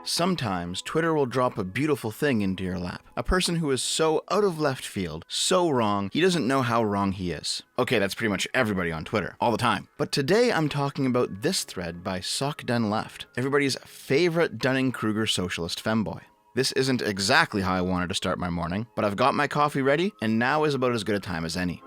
Sometimes Twitter will drop a beautiful thing into your lap. A person who is so out of left field, so wrong, he doesn't know how wrong he is. Okay, that's pretty much everybody on Twitter, all the time. But today I'm talking about this thread by SFO-CIAL, everybody's favorite Dunning-Kruger socialist femboy. This isn't exactly how I wanted to start my morning, but I've got my coffee ready, and now is about as good a time as any.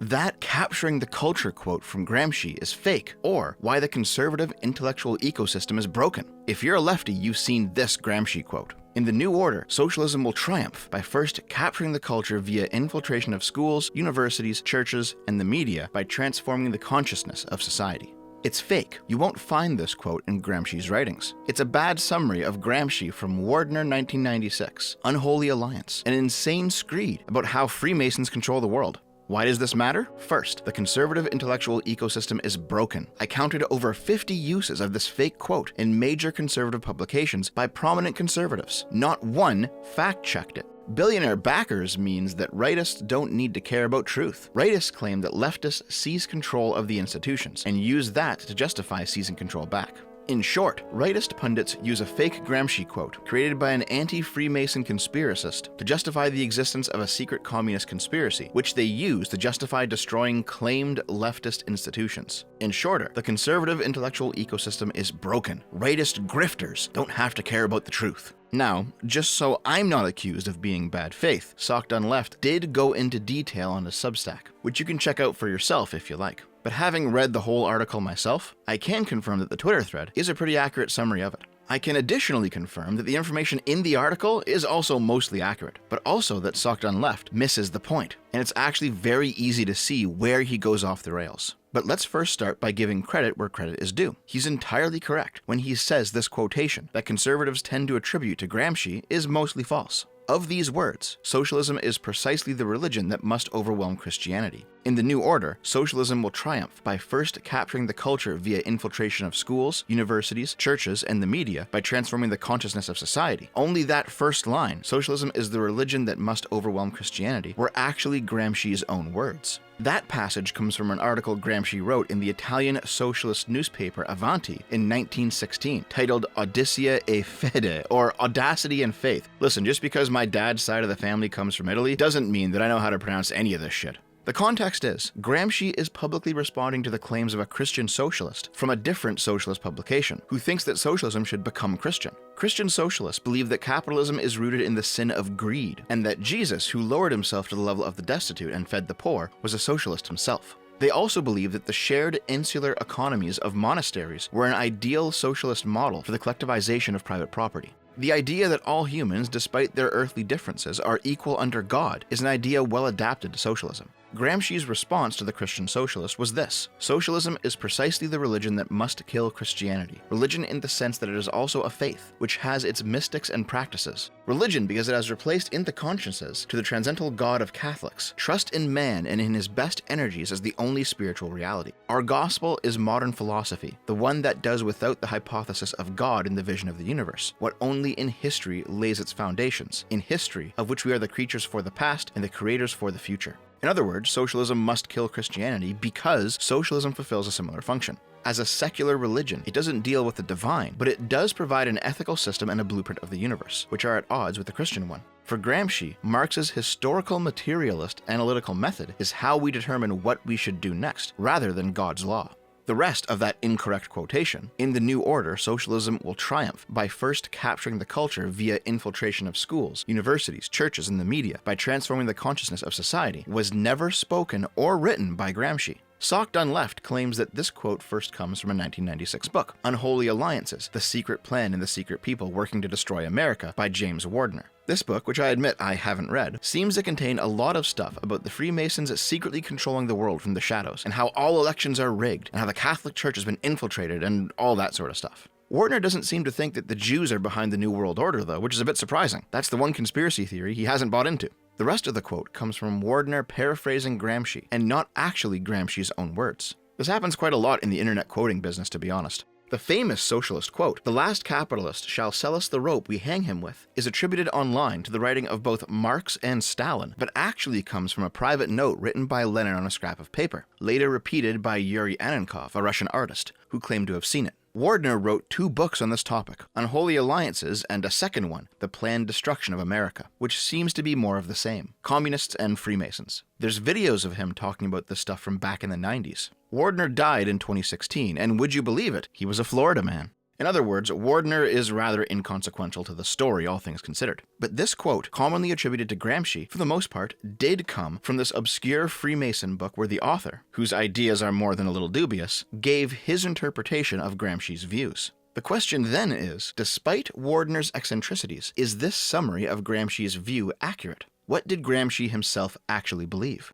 That capturing the culture quote from Gramsci is fake, or why the conservative intellectual ecosystem is broken. If you're a lefty, you've seen this Gramsci quote. In the new order, socialism will triumph by first capturing the culture via infiltration of schools, universities, churches, and the media by transforming the consciousness of society. It's fake. You won't find this quote in Gramsci's writings. It's a bad summary of Gramsci from Wardner 1996, Unholy Alliance, an insane screed about how Freemasons control the world. Why does this matter? First, the conservative intellectual ecosystem is broken. I counted over 50 uses of this fake quote in major conservative publications by prominent conservatives. Not one fact-checked it. Billionaire backers means that rightists don't need to care about truth. Rightists claim that leftists seize control of the institutions and use that to justify seizing control back. In short, rightist pundits use a fake Gramsci quote created by an anti-Freemason conspiracist to justify the existence of a secret communist conspiracy, which they use to justify destroying claimed leftist institutions. In shorter, the conservative intellectual ecosystem is broken. Rightist grifters don't have to care about the truth. Now, just so I'm not accused of being bad faith, SFO-CIAL did go into detail on his Substack, which you can check out for yourself if you like. But having read the whole article myself, I can confirm that the Twitter thread is a pretty accurate summary of it. I can additionally confirm that the information in the article is also mostly accurate, but also that SFO-CIAL misses the point, and it's actually very easy to see where he goes off the rails. But let's first start by giving credit where credit is due. He's entirely correct when he says this quotation that conservatives tend to attribute to Gramsci is mostly false. Of these words, socialism is precisely the religion that must overwhelm Christianity. In the new order, socialism will triumph by first capturing the culture via infiltration of schools, universities, churches, and the media by transforming the consciousness of society. Only that first line, socialism is the religion that must overwhelm Christianity, were actually Gramsci's own words. That passage comes from an article Gramsci wrote in the Italian socialist newspaper Avanti in 1916, titled Odissea e Fede, or Audacity and Faith. Listen, just because my dad's side of the family comes from Italy doesn't mean that I know how to pronounce any of this shit. The context is, Gramsci is publicly responding to the claims of a Christian socialist from a different socialist publication, who thinks that socialism should become Christian. Christian socialists believe that capitalism is rooted in the sin of greed, and that Jesus, who lowered himself to the level of the destitute and fed the poor, was a socialist himself. They also believe that the shared insular economies of monasteries were an ideal socialist model for the collectivization of private property. The idea that all humans, despite their earthly differences, are equal under God is an idea well adapted to socialism. Gramsci's response to the Christian socialist was this: socialism is precisely the religion that must kill Christianity. Religion in the sense that it is also a faith, which has its mystics and practices. Religion because it has replaced in the consciences to the transcendental God of Catholics, trust in man and in his best energies as the only spiritual reality. Our gospel is modern philosophy, the one that does without the hypothesis of God in the vision of the universe, what only in history lays its foundations, in history of which we are the creatures for the past and the creators for the future. In other words, socialism must kill Christianity because socialism fulfills a similar function. As a secular religion, it doesn't deal with the divine, but it does provide an ethical system and a blueprint of the universe, which are at odds with the Christian one. For Gramsci, Marx's historical materialist analytical method is how we determine what we should do next, rather than God's law. The rest of that incorrect quotation, in the new order, socialism will triumph by first capturing the culture via infiltration of schools, universities, churches, and the media by transforming the consciousness of society, was never spoken or written by Gramsci. SFO-CIAL claims that this quote first comes from a 1996 book, Unholy Alliances, The Secret Plan and the Secret People Working to Destroy America by James Wardner. This book, which I admit I haven't read, seems to contain a lot of stuff about the Freemasons secretly controlling the world from the shadows, and how all elections are rigged, and how the Catholic Church has been infiltrated, and all that sort of stuff. Wardner doesn't seem to think that the Jews are behind the New World Order, though, which is a bit surprising. That's the one conspiracy theory he hasn't bought into. The rest of the quote comes from Wardner paraphrasing Gramsci, and not actually Gramsci's own words. This happens quite a lot in the internet quoting business, to be honest. The famous socialist quote, "The last capitalist shall sell us the rope we hang him with," is attributed online to the writing of both Marx and Stalin, but actually comes from a private note written by Lenin on a scrap of paper, later repeated by Yuri Annenkov, a Russian artist, who claimed to have seen it. Wardner wrote 2 books on this topic, Unholy Alliances and a second one, The Planned Destruction of America, which seems to be more of the same, communists and Freemasons. There's videos of him talking about this stuff from back in the 90s. Wardner died in 2016, and would you believe it, he was a Florida man. In other words, Wardner is rather inconsequential to the story, all things considered. But this quote, commonly attributed to Gramsci, for the most part, did come from this obscure Freemason book where the author, whose ideas are more than a little dubious, gave his interpretation of Gramsci's views. The question then is, despite Wardner's eccentricities, is this summary of Gramsci's view accurate? What did Gramsci himself actually believe?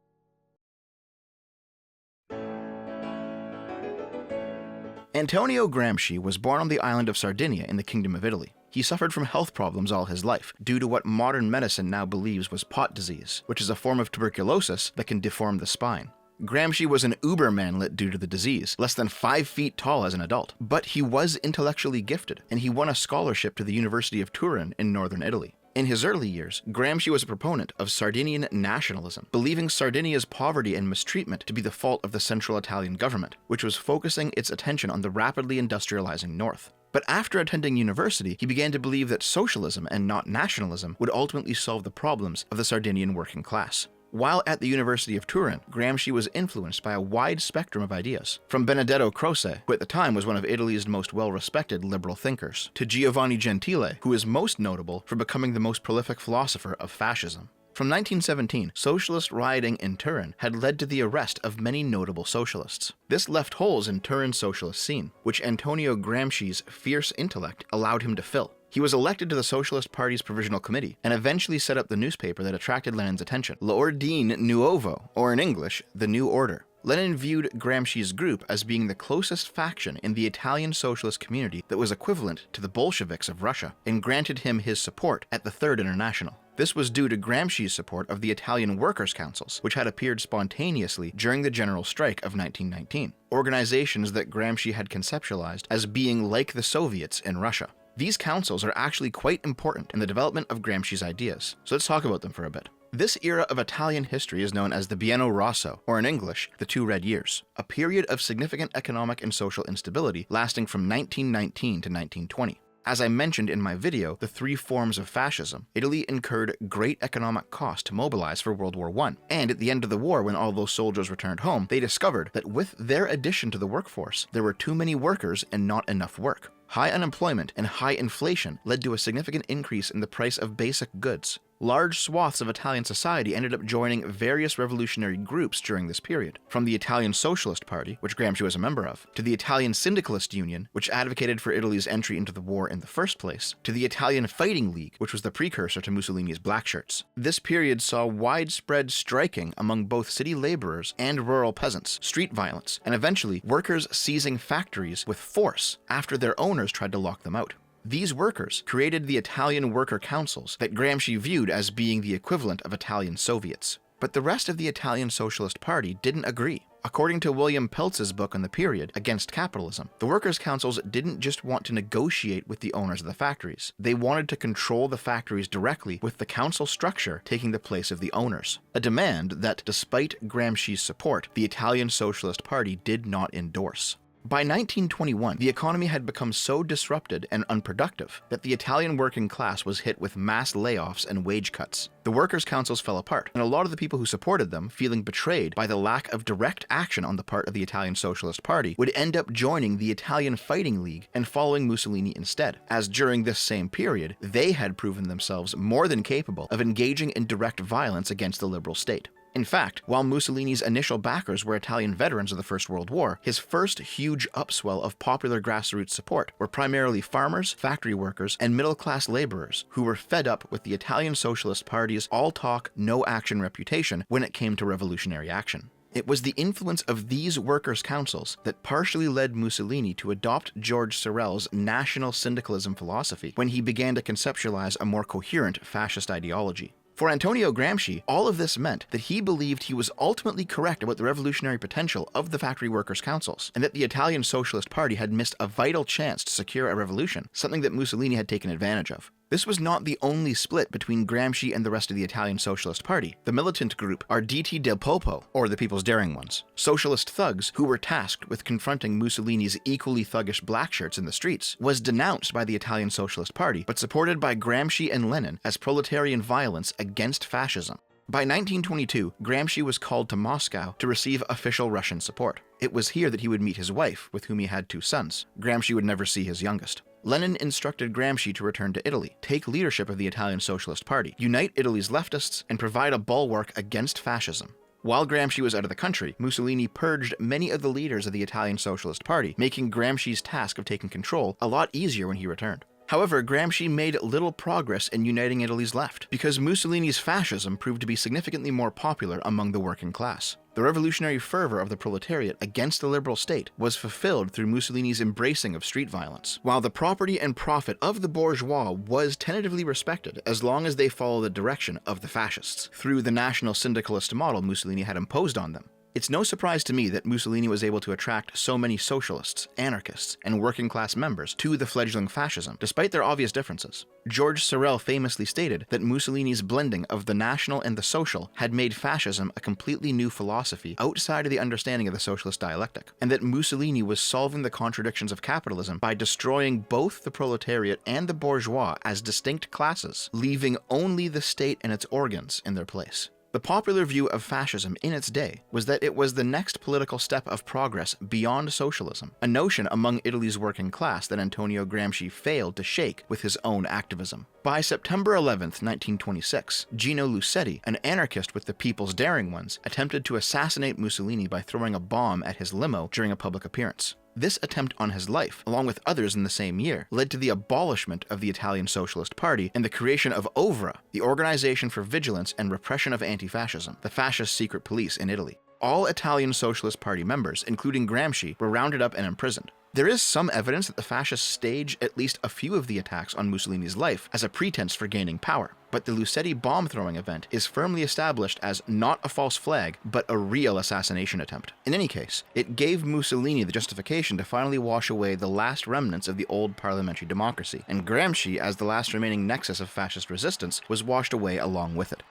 Antonio Gramsci was born on the island of Sardinia in the Kingdom of Italy. He suffered from health problems all his life, due to what modern medicine now believes was pot disease, which is a form of tuberculosis that can deform the spine. Gramsci was an uber-manlet due to the disease, less than 5 feet tall as an adult, but he was intellectually gifted, and he won a scholarship to the University of Turin in northern Italy. In his early years, Gramsci was a proponent of Sardinian nationalism, believing Sardinia's poverty and mistreatment to be the fault of the central Italian government, which was focusing its attention on the rapidly industrializing north. But after attending university, he began to believe that socialism and not nationalism would ultimately solve the problems of the Sardinian working class. While at the University of Turin, Gramsci was influenced by a wide spectrum of ideas, from Benedetto Croce, who at the time was one of Italy's most well-respected liberal thinkers, to Giovanni Gentile, who is most notable for becoming the most prolific philosopher of fascism. From 1917, socialist rioting in Turin had led to the arrest of many notable socialists. This left holes in Turin's socialist scene, which Antonio Gramsci's fierce intellect allowed him to fill. He was elected to the Socialist Party's Provisional Committee and eventually set up the newspaper that attracted Lenin's attention, L'Ordine Nuovo, or in English, The New Order. Lenin viewed Gramsci's group as being the closest faction in the Italian socialist community that was equivalent to the Bolsheviks of Russia, and granted him his support at the Third International. This was due to Gramsci's support of the Italian Workers' Councils, which had appeared spontaneously during the General Strike of 1919, organizations that Gramsci had conceptualized as being like the Soviets in Russia. These councils are actually quite important in the development of Gramsci's ideas, so let's talk about them for a bit. This era of Italian history is known as the Biennio Rosso, or in English, the 2 Red Years, a period of significant economic and social instability lasting from 1919 to 1920. As I mentioned in my video, The 3 Forms of Fascism, Italy incurred great economic cost to mobilize for World War I, and at the end of the war, when all those soldiers returned home, they discovered that with their addition to the workforce, there were too many workers and not enough work. High unemployment and high inflation led to a significant increase in the price of basic goods. Large swaths of Italian society ended up joining various revolutionary groups during this period, from the Italian Socialist Party, which Gramsci was a member of, to the Italian Syndicalist Union, which advocated for Italy's entry into the war in the first place, to the Italian Fighting League, which was the precursor to Mussolini's Black Shirts. This period saw widespread striking among both city laborers and rural peasants, street violence, and eventually workers seizing factories with force after their owners tried to lock them out. These workers created the Italian worker councils that Gramsci viewed as being the equivalent of Italian Soviets. But the rest of the Italian Socialist Party didn't agree. According to William Peltz's book on the period, Against Capitalism, the workers' councils didn't just want to negotiate with the owners of the factories. They wanted to control the factories directly, with the council structure taking the place of the owners. A demand that, despite Gramsci's support, the Italian Socialist Party did not endorse. By 1921, the economy had become so disrupted and unproductive that the Italian working class was hit with mass layoffs and wage cuts. The workers' councils fell apart, and a lot of the people who supported them, feeling betrayed by the lack of direct action on the part of the Italian Socialist Party, would end up joining the Italian Fighting League and following Mussolini instead, as during this same period, they had proven themselves more than capable of engaging in direct violence against the liberal state. In fact, while Mussolini's initial backers were Italian veterans of the First World War, his first huge upswell of popular grassroots support were primarily farmers, factory workers, and middle-class laborers who were fed up with the Italian Socialist Party's all-talk, no-action reputation when it came to revolutionary action. It was the influence of these workers' councils that partially led Mussolini to adopt George Sorel's national syndicalism philosophy when he began to conceptualize a more coherent fascist ideology. For Antonio Gramsci, all of this meant that he believed he was ultimately correct about the revolutionary potential of the factory workers' councils, and that the Italian Socialist Party had missed a vital chance to secure a revolution, something that Mussolini had taken advantage of. This was not the only split between Gramsci and the rest of the Italian Socialist Party. The militant group Arditi del Popolo, or the People's Daring Ones, socialist thugs who were tasked with confronting Mussolini's equally thuggish blackshirts in the streets, was denounced by the Italian Socialist Party, but supported by Gramsci and Lenin as proletarian violence against fascism. By 1922, Gramsci was called to Moscow to receive official Russian support. It was here that he would meet his wife, with whom he had 2 sons. Gramsci would never see his youngest. Lenin instructed Gramsci to return to Italy, take leadership of the Italian Socialist Party, unite Italy's leftists, and provide a bulwark against fascism. While Gramsci was out of the country, Mussolini purged many of the leaders of the Italian Socialist Party, making Gramsci's task of taking control a lot easier when he returned. However, Gramsci made little progress in uniting Italy's left, because Mussolini's fascism proved to be significantly more popular among the working class. The revolutionary fervor of the proletariat against the liberal state was fulfilled through Mussolini's embracing of street violence, while the property and profit of the bourgeois was tentatively respected as long as they followed the direction of the fascists, through the national syndicalist model Mussolini had imposed on them. It's no surprise to me that Mussolini was able to attract so many socialists, anarchists, and working-class members to the fledgling fascism, despite their obvious differences. George Sorel famously stated that Mussolini's blending of the national and the social had made fascism a completely new philosophy outside of the understanding of the socialist dialectic, and that Mussolini was solving the contradictions of capitalism by destroying both the proletariat and the bourgeois as distinct classes, leaving only the state and its organs in their place. The popular view of fascism in its day was that it was the next political step of progress beyond socialism, a notion among Italy's working class that Antonio Gramsci failed to shake with his own activism. By September 11, 1926, Gino Lucetti, an anarchist with the People's Daring Ones, attempted to assassinate Mussolini by throwing a bomb at his limo during a public appearance. This attempt on his life, along with others in the same year, led to the abolishment of the Italian Socialist Party and the creation of OVRA, the Organization for Vigilance and Repression of Anti-Fascism, the fascist secret police in Italy. All Italian Socialist Party members, including Gramsci, were rounded up and imprisoned. There is some evidence that the fascists staged at least a few of the attacks on Mussolini's life as a pretense for gaining power, but the Lucetti bomb-throwing event is firmly established as not a false flag, but a real assassination attempt. In any case, it gave Mussolini the justification to finally wash away the last remnants of the old parliamentary democracy, and Gramsci, as the last remaining nexus of fascist resistance, was washed away along with it.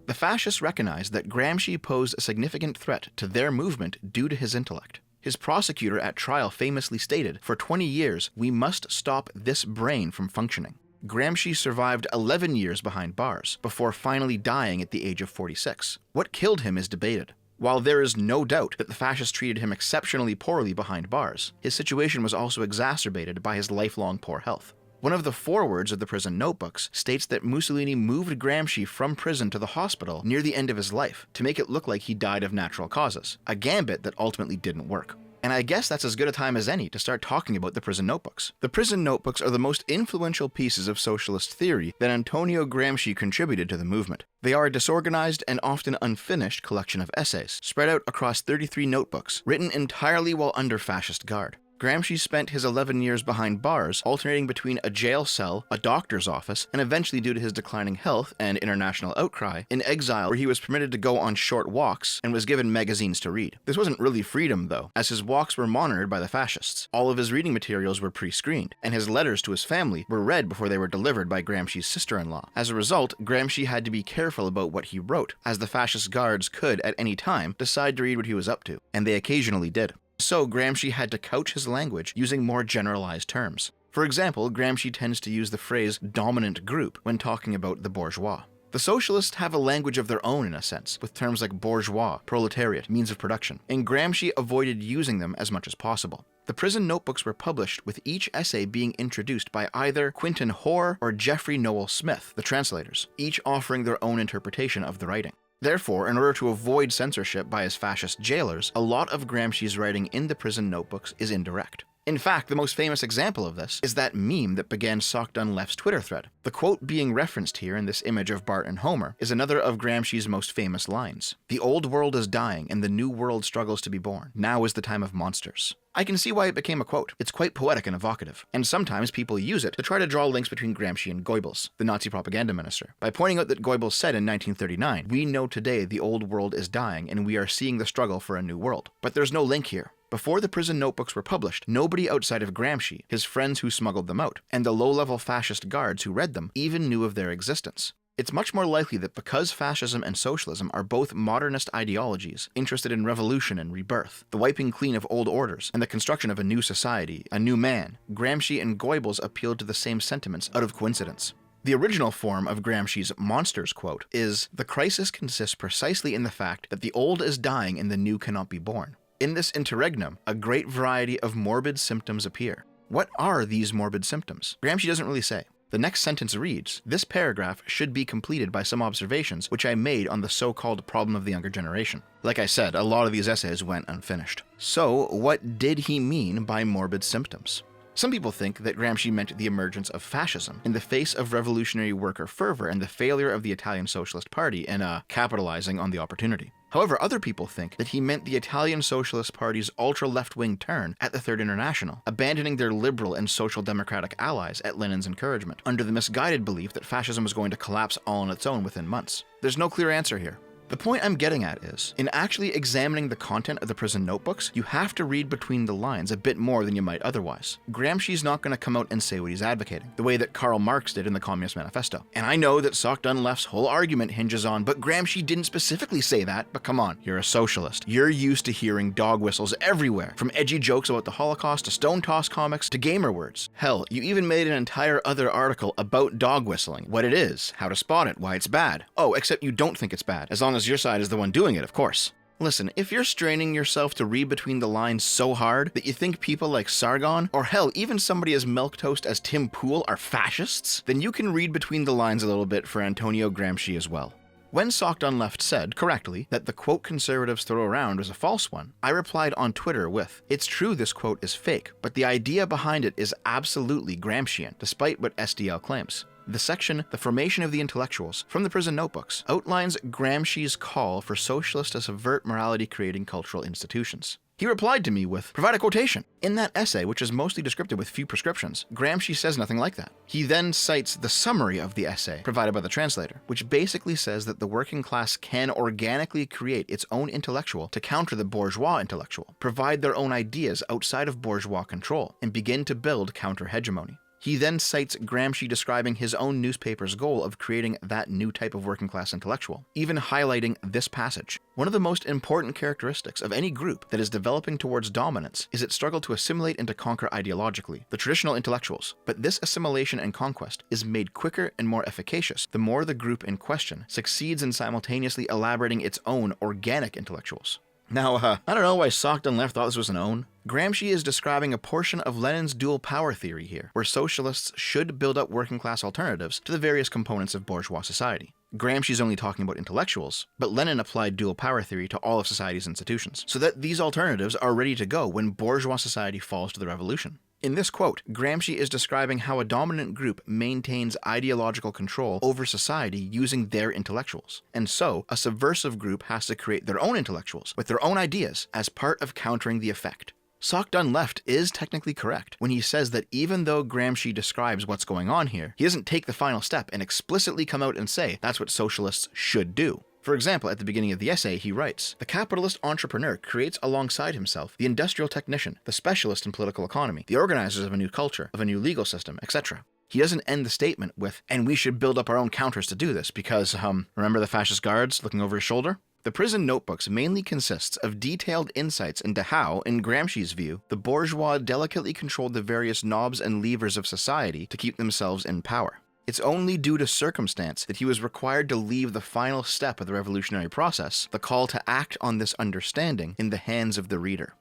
The fascists recognized that Gramsci posed a significant threat to their movement due to his intellect. His prosecutor at trial famously stated, "For 20 years, we must stop this brain from functioning." Gramsci survived 11 years behind bars, before finally dying at the age of 46. What killed him is debated. While there is no doubt that the fascists treated him exceptionally poorly behind bars, his situation was also exacerbated by his lifelong poor health. One of the forewords of the prison notebooks states that Mussolini moved Gramsci from prison to the hospital near the end of his life to make it look like he died of natural causes, a gambit that ultimately didn't work. And I guess that's as good a time as any to start talking about the prison notebooks. The prison notebooks are the most influential pieces of socialist theory that Antonio Gramsci contributed to the movement. They are a disorganized and often unfinished collection of essays, spread out across 33 notebooks, written entirely while under fascist guard. Gramsci spent his 11 years behind bars, alternating between a jail cell, a doctor's office, and eventually, due to his declining health and international outcry, in exile where he was permitted to go on short walks and was given magazines to read. This wasn't really freedom, though, as his walks were monitored by the fascists. All of his reading materials were pre-screened, and his letters to his family were read before they were delivered by Gramsci's sister-in-law. As a result, Gramsci had to be careful about what he wrote, as the fascist guards could, at any time, decide to read what he was up to, and they occasionally did. So Gramsci had to couch his language using more generalized terms. For example, Gramsci tends to use the phrase dominant group when talking about the bourgeois. The socialists have a language of their own in a sense, with terms like bourgeois, proletariat, means of production, and Gramsci avoided using them as much as possible. The prison notebooks were published with each essay being introduced by either Quinton Hoare or Jeffrey Noel Smith, the translators, each offering their own interpretation of the writing. Therefore, in order to avoid censorship by his fascist jailers, a lot of Gramsci's writing in the prison notebooks is indirect. In fact, the most famous example of this is that meme that began Sock Done Left's Twitter thread. The quote being referenced here in this image of Bart and Homer is another of Gramsci's most famous lines. "The old world is dying and the new world struggles to be born. Now is the time of monsters." I can see why it became a quote. It's quite poetic and evocative, and sometimes people use it to try to draw links between Gramsci and Goebbels, the Nazi propaganda minister, by pointing out that Goebbels said in 1939, "We know today the old world is dying and we are seeing the struggle for a new world." But there's no link here. Before the prison notebooks were published, nobody outside of Gramsci, his friends who smuggled them out, and the low-level fascist guards who read them even knew of their existence. It's much more likely that because fascism and socialism are both modernist ideologies, interested in revolution and rebirth, the wiping clean of old orders, and the construction of a new society, a new man, Gramsci and Goebbels appealed to the same sentiments out of coincidence. The original form of Gramsci's monsters quote is, "The crisis consists precisely in the fact that the old is dying and the new cannot be born. In this interregnum, a great variety of morbid symptoms appear." What are these morbid symptoms? Gramsci doesn't really say. The next sentence reads, "This paragraph should be completed by some observations which I made on the so-called problem of the younger generation." Like I said, a lot of these essays went unfinished. So, what did he mean by morbid symptoms? Some people think that Gramsci meant the emergence of fascism in the face of revolutionary worker fervor and the failure of the Italian Socialist Party in capitalizing on the opportunity. However, other people think that he meant the Italian Socialist Party's ultra-left-wing turn at the Third International, abandoning their liberal and social democratic allies at Lenin's encouragement, under the misguided belief that fascism was going to collapse all on its own within months. There's no clear answer here. The point I'm getting at is, in actually examining the content of the prison notebooks, you have to read between the lines a bit more than you might otherwise. Gramsci's not going to come out and say what he's advocating, the way that Karl Marx did in the Communist Manifesto. And I know that Sock Done Left's whole argument hinges on, but Gramsci didn't specifically say that, but come on, you're a socialist. You're used to hearing dog whistles everywhere, from edgy jokes about the Holocaust to stone toss comics to gamer words. Hell, you even made an entire other article about dog whistling, what it is, how to spot it, why it's bad. Oh, except you don't think it's bad, as long as your side is the one doing it, of course. Listen, if you're straining yourself to read between the lines so hard that you think people like Sargon, or hell, even somebody as milquetoast as Tim Pool are fascists, then you can read between the lines a little bit for Antonio Gramsci as well. When Sock Done Left said, correctly, that the quote conservatives throw around was a false one, I replied on Twitter with, "It's true this quote is fake, but the idea behind it is absolutely Gramscian, despite what SDL claims." The section, "The Formation of the Intellectuals," from the prison notebooks, outlines Gramsci's call for socialists to subvert morality-creating cultural institutions. He replied to me with, "Provide a quotation." In that essay, which is mostly descriptive with few prescriptions, Gramsci says nothing like that. He then cites the summary of the essay, provided by the translator, which basically says that the working class can organically create its own intellectual to counter the bourgeois intellectual, provide their own ideas outside of bourgeois control, and begin to build counter-hegemony. He then cites Gramsci describing his own newspaper's goal of creating that new type of working class intellectual, even highlighting this passage. One of the most important characteristics of any group that is developing towards dominance is its struggle to assimilate and to conquer ideologically, the traditional intellectuals. But this assimilation and conquest is made quicker and more efficacious the more the group in question succeeds in simultaneously elaborating its own organic intellectuals. Now, I don't know why Sock Done Left thought this was an own. Gramsci is describing a portion of Lenin's dual power theory here, where socialists should build up working class alternatives to the various components of bourgeois society. Gramsci's only talking about intellectuals, but Lenin applied dual power theory to all of society's institutions, so that these alternatives are ready to go when bourgeois society falls to the revolution. In this quote, Gramsci is describing how a dominant group maintains ideological control over society using their intellectuals. And so, a subversive group has to create their own intellectuals with their own ideas as part of countering the effect. Sock Done Left is technically correct when he says that even though Gramsci describes what's going on here, he doesn't take the final step and explicitly come out and say that's what socialists should do. For example, at the beginning of the essay, he writes, "The capitalist entrepreneur creates alongside himself the industrial technician, the specialist in political economy, the organizers of a new culture, of a new legal system, etc." He doesn't end the statement with, "and we should build up our own counters to do this because, remember the fascist guards looking over his shoulder?" The prison notebooks mainly consists of detailed insights into how, in Gramsci's view, the bourgeois delicately controlled the various knobs and levers of society to keep themselves in power. It's only due to circumstance that he was required to leave the final step of the revolutionary process, the call to act on this understanding, in the hands of the reader.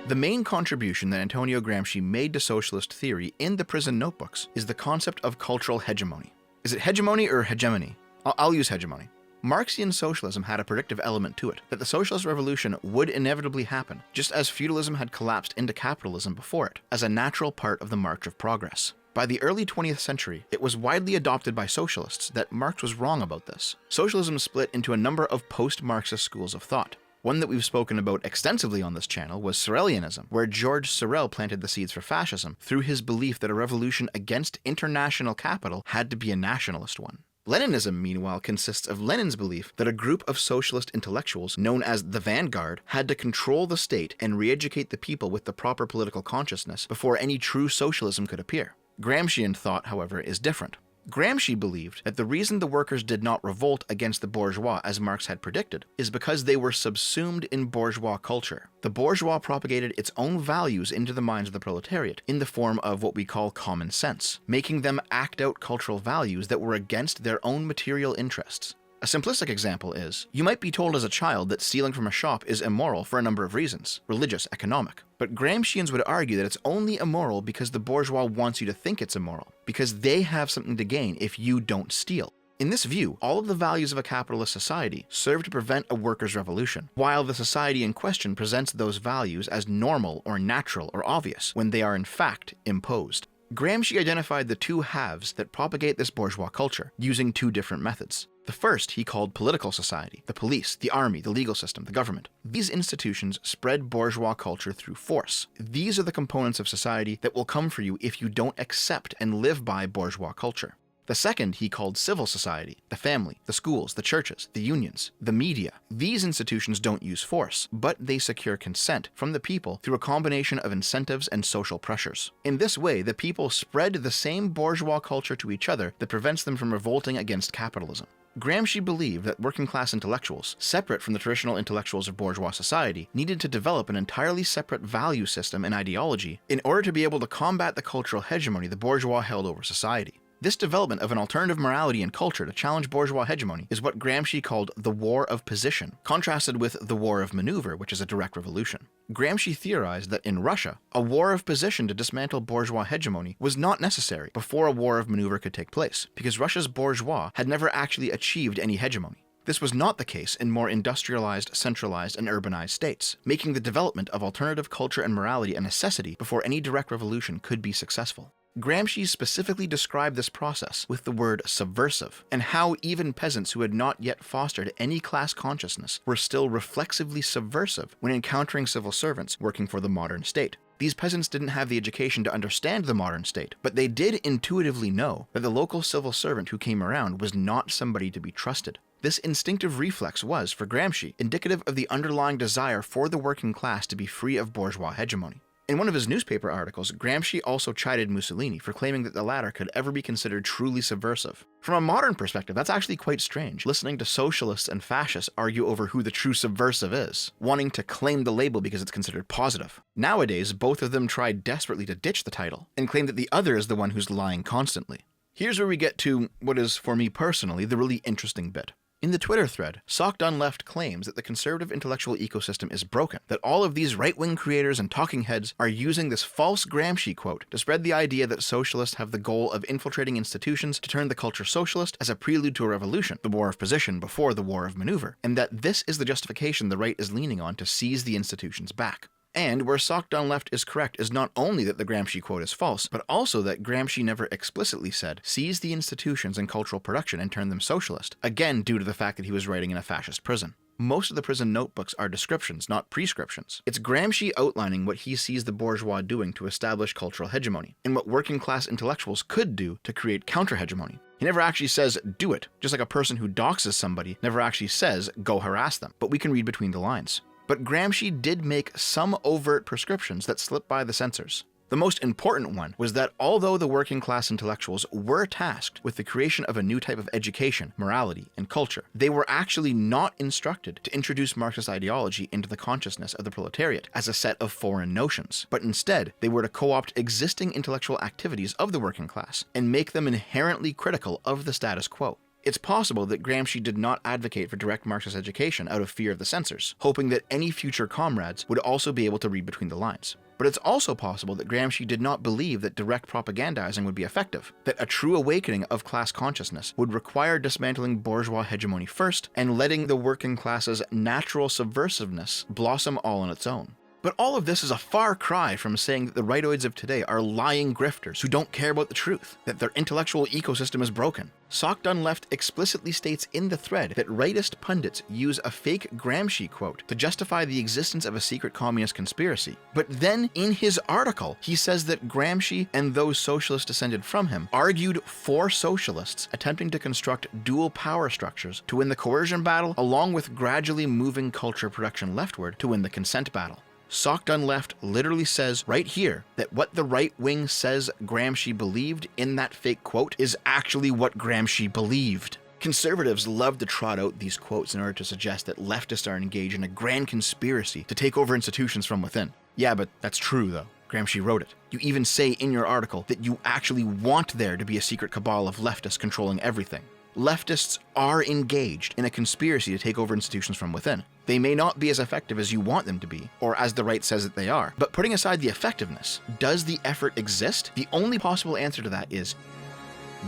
The main contribution that Antonio Gramsci made to socialist theory in the prison notebooks is the concept of cultural hegemony. Is it hegemony or hegemony? I'll use hegemony. Marxian socialism had a predictive element to it, that the socialist revolution would inevitably happen, just as feudalism had collapsed into capitalism before it, as a natural part of the march of progress. By the early 20th century, it was widely adopted by socialists that Marx was wrong about this. Socialism split into a number of post-Marxist schools of thought. One that we've spoken about extensively on this channel was Sorelianism, where George Sorel planted the seeds for fascism through his belief that a revolution against international capital had to be a nationalist one. Leninism, meanwhile, consists of Lenin's belief that a group of socialist intellectuals, known as the vanguard, had to control the state and re-educate the people with the proper political consciousness before any true socialism could appear. Gramscian thought, however, is different. Gramsci believed that the reason the workers did not revolt against the bourgeois as Marx had predicted is because they were subsumed in bourgeois culture. The bourgeois propagated its own values into the minds of the proletariat in the form of what we call common sense, making them act out cultural values that were against their own material interests. A simplistic example is, you might be told as a child that stealing from a shop is immoral for a number of reasons, religious, economic. But Gramscians would argue that it's only immoral because the bourgeois wants you to think it's immoral, because they have something to gain if you don't steal. In this view, all of the values of a capitalist society serve to prevent a workers' revolution, while the society in question presents those values as normal or natural or obvious, when they are in fact imposed. Gramsci identified the two halves that propagate this bourgeois culture, using two different methods. The first he called political society, the police, the army, the legal system, the government. These institutions spread bourgeois culture through force. These are the components of society that will come for you if you don't accept and live by bourgeois culture. The second he called civil society, the family, the schools, the churches, the unions, the media. These institutions don't use force, but they secure consent from the people through a combination of incentives and social pressures. In this way, the people spread the same bourgeois culture to each other that prevents them from revolting against capitalism. Gramsci believed that working-class intellectuals, separate from the traditional intellectuals of bourgeois society, needed to develop an entirely separate value system and ideology in order to be able to combat the cultural hegemony the bourgeois held over society. This development of an alternative morality and culture to challenge bourgeois hegemony is what Gramsci called the war of position, contrasted with the war of maneuver, which is a direct revolution. Gramsci theorized that in Russia, a war of position to dismantle bourgeois hegemony was not necessary before a war of maneuver could take place, because Russia's bourgeois had never actually achieved any hegemony. This was not the case in more industrialized, centralized, and urbanized states, making the development of alternative culture and morality a necessity before any direct revolution could be successful. Gramsci specifically described this process with the word subversive, and how even peasants who had not yet fostered any class consciousness were still reflexively subversive when encountering civil servants working for the modern state. These peasants didn't have the education to understand the modern state, but they did intuitively know that the local civil servant who came around was not somebody to be trusted. This instinctive reflex was, for Gramsci, indicative of the underlying desire for the working class to be free of bourgeois hegemony. In one of his newspaper articles, Gramsci also chided Mussolini for claiming that the latter could ever be considered truly subversive. From a modern perspective, that's actually quite strange, listening to socialists and fascists argue over who the true subversive is, wanting to claim the label because it's considered positive. Nowadays, both of them try desperately to ditch the title, and claim that the other is the one who's lying constantly. Here's where we get to what is, for me personally, the really interesting bit. In the Twitter thread, Sock Done Left claims that the conservative intellectual ecosystem is broken, that all of these right-wing creators and talking heads are using this false Gramsci quote to spread the idea that socialists have the goal of infiltrating institutions to turn the culture socialist as a prelude to a revolution, the war of position before the war of maneuver, and that this is the justification the right is leaning on to seize the institutions back. And where Sock Done Left is correct is not only that the Gramsci quote is false, but also that Gramsci never explicitly said, seize the institutions and cultural production and turn them socialist, again due to the fact that he was writing in a fascist prison. Most of the prison notebooks are descriptions, not prescriptions. It's Gramsci outlining what he sees the bourgeois doing to establish cultural hegemony, and what working class intellectuals could do to create counter-hegemony. He never actually says, do it, just like a person who doxes somebody never actually says, go harass them, but we can read between the lines. But Gramsci did make some overt prescriptions that slipped by the censors. The most important one was that although the working class intellectuals were tasked with the creation of a new type of education, morality, and culture, they were actually not instructed to introduce Marxist ideology into the consciousness of the proletariat as a set of foreign notions, but instead they were to co-opt existing intellectual activities of the working class and make them inherently critical of the status quo. It's possible that Gramsci did not advocate for direct Marxist education out of fear of the censors, hoping that any future comrades would also be able to read between the lines. But it's also possible that Gramsci did not believe that direct propagandizing would be effective, that a true awakening of class consciousness would require dismantling bourgeois hegemony first and letting the working class's natural subversiveness blossom all on its own. But all of this is a far cry from saying that the rightoids of today are lying grifters who don't care about the truth, that their intellectual ecosystem is broken. Sock-Done Left explicitly states in the thread that rightist pundits use a fake Gramsci quote to justify the existence of a secret communist conspiracy. But then, in his article, he says that Gramsci and those socialists descended from him argued for socialists attempting to construct dual power structures to win the coercion battle, along with gradually moving culture production leftward to win the consent battle. Sock-Done Left literally says right here that what the right wing says Gramsci believed in that fake quote is actually what Gramsci believed. Conservatives love to trot out these quotes in order to suggest that leftists are engaged in a grand conspiracy to take over institutions from within. Yeah, but that's true though. Gramsci wrote it. You even say in your article that you actually want there to be a secret cabal of leftists controlling everything. Leftists are engaged in a conspiracy to take over institutions from within. They may not be as effective as you want them to be, or as the right says that they are, but putting aside the effectiveness, does the effort exist? The only possible answer to that is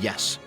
yes.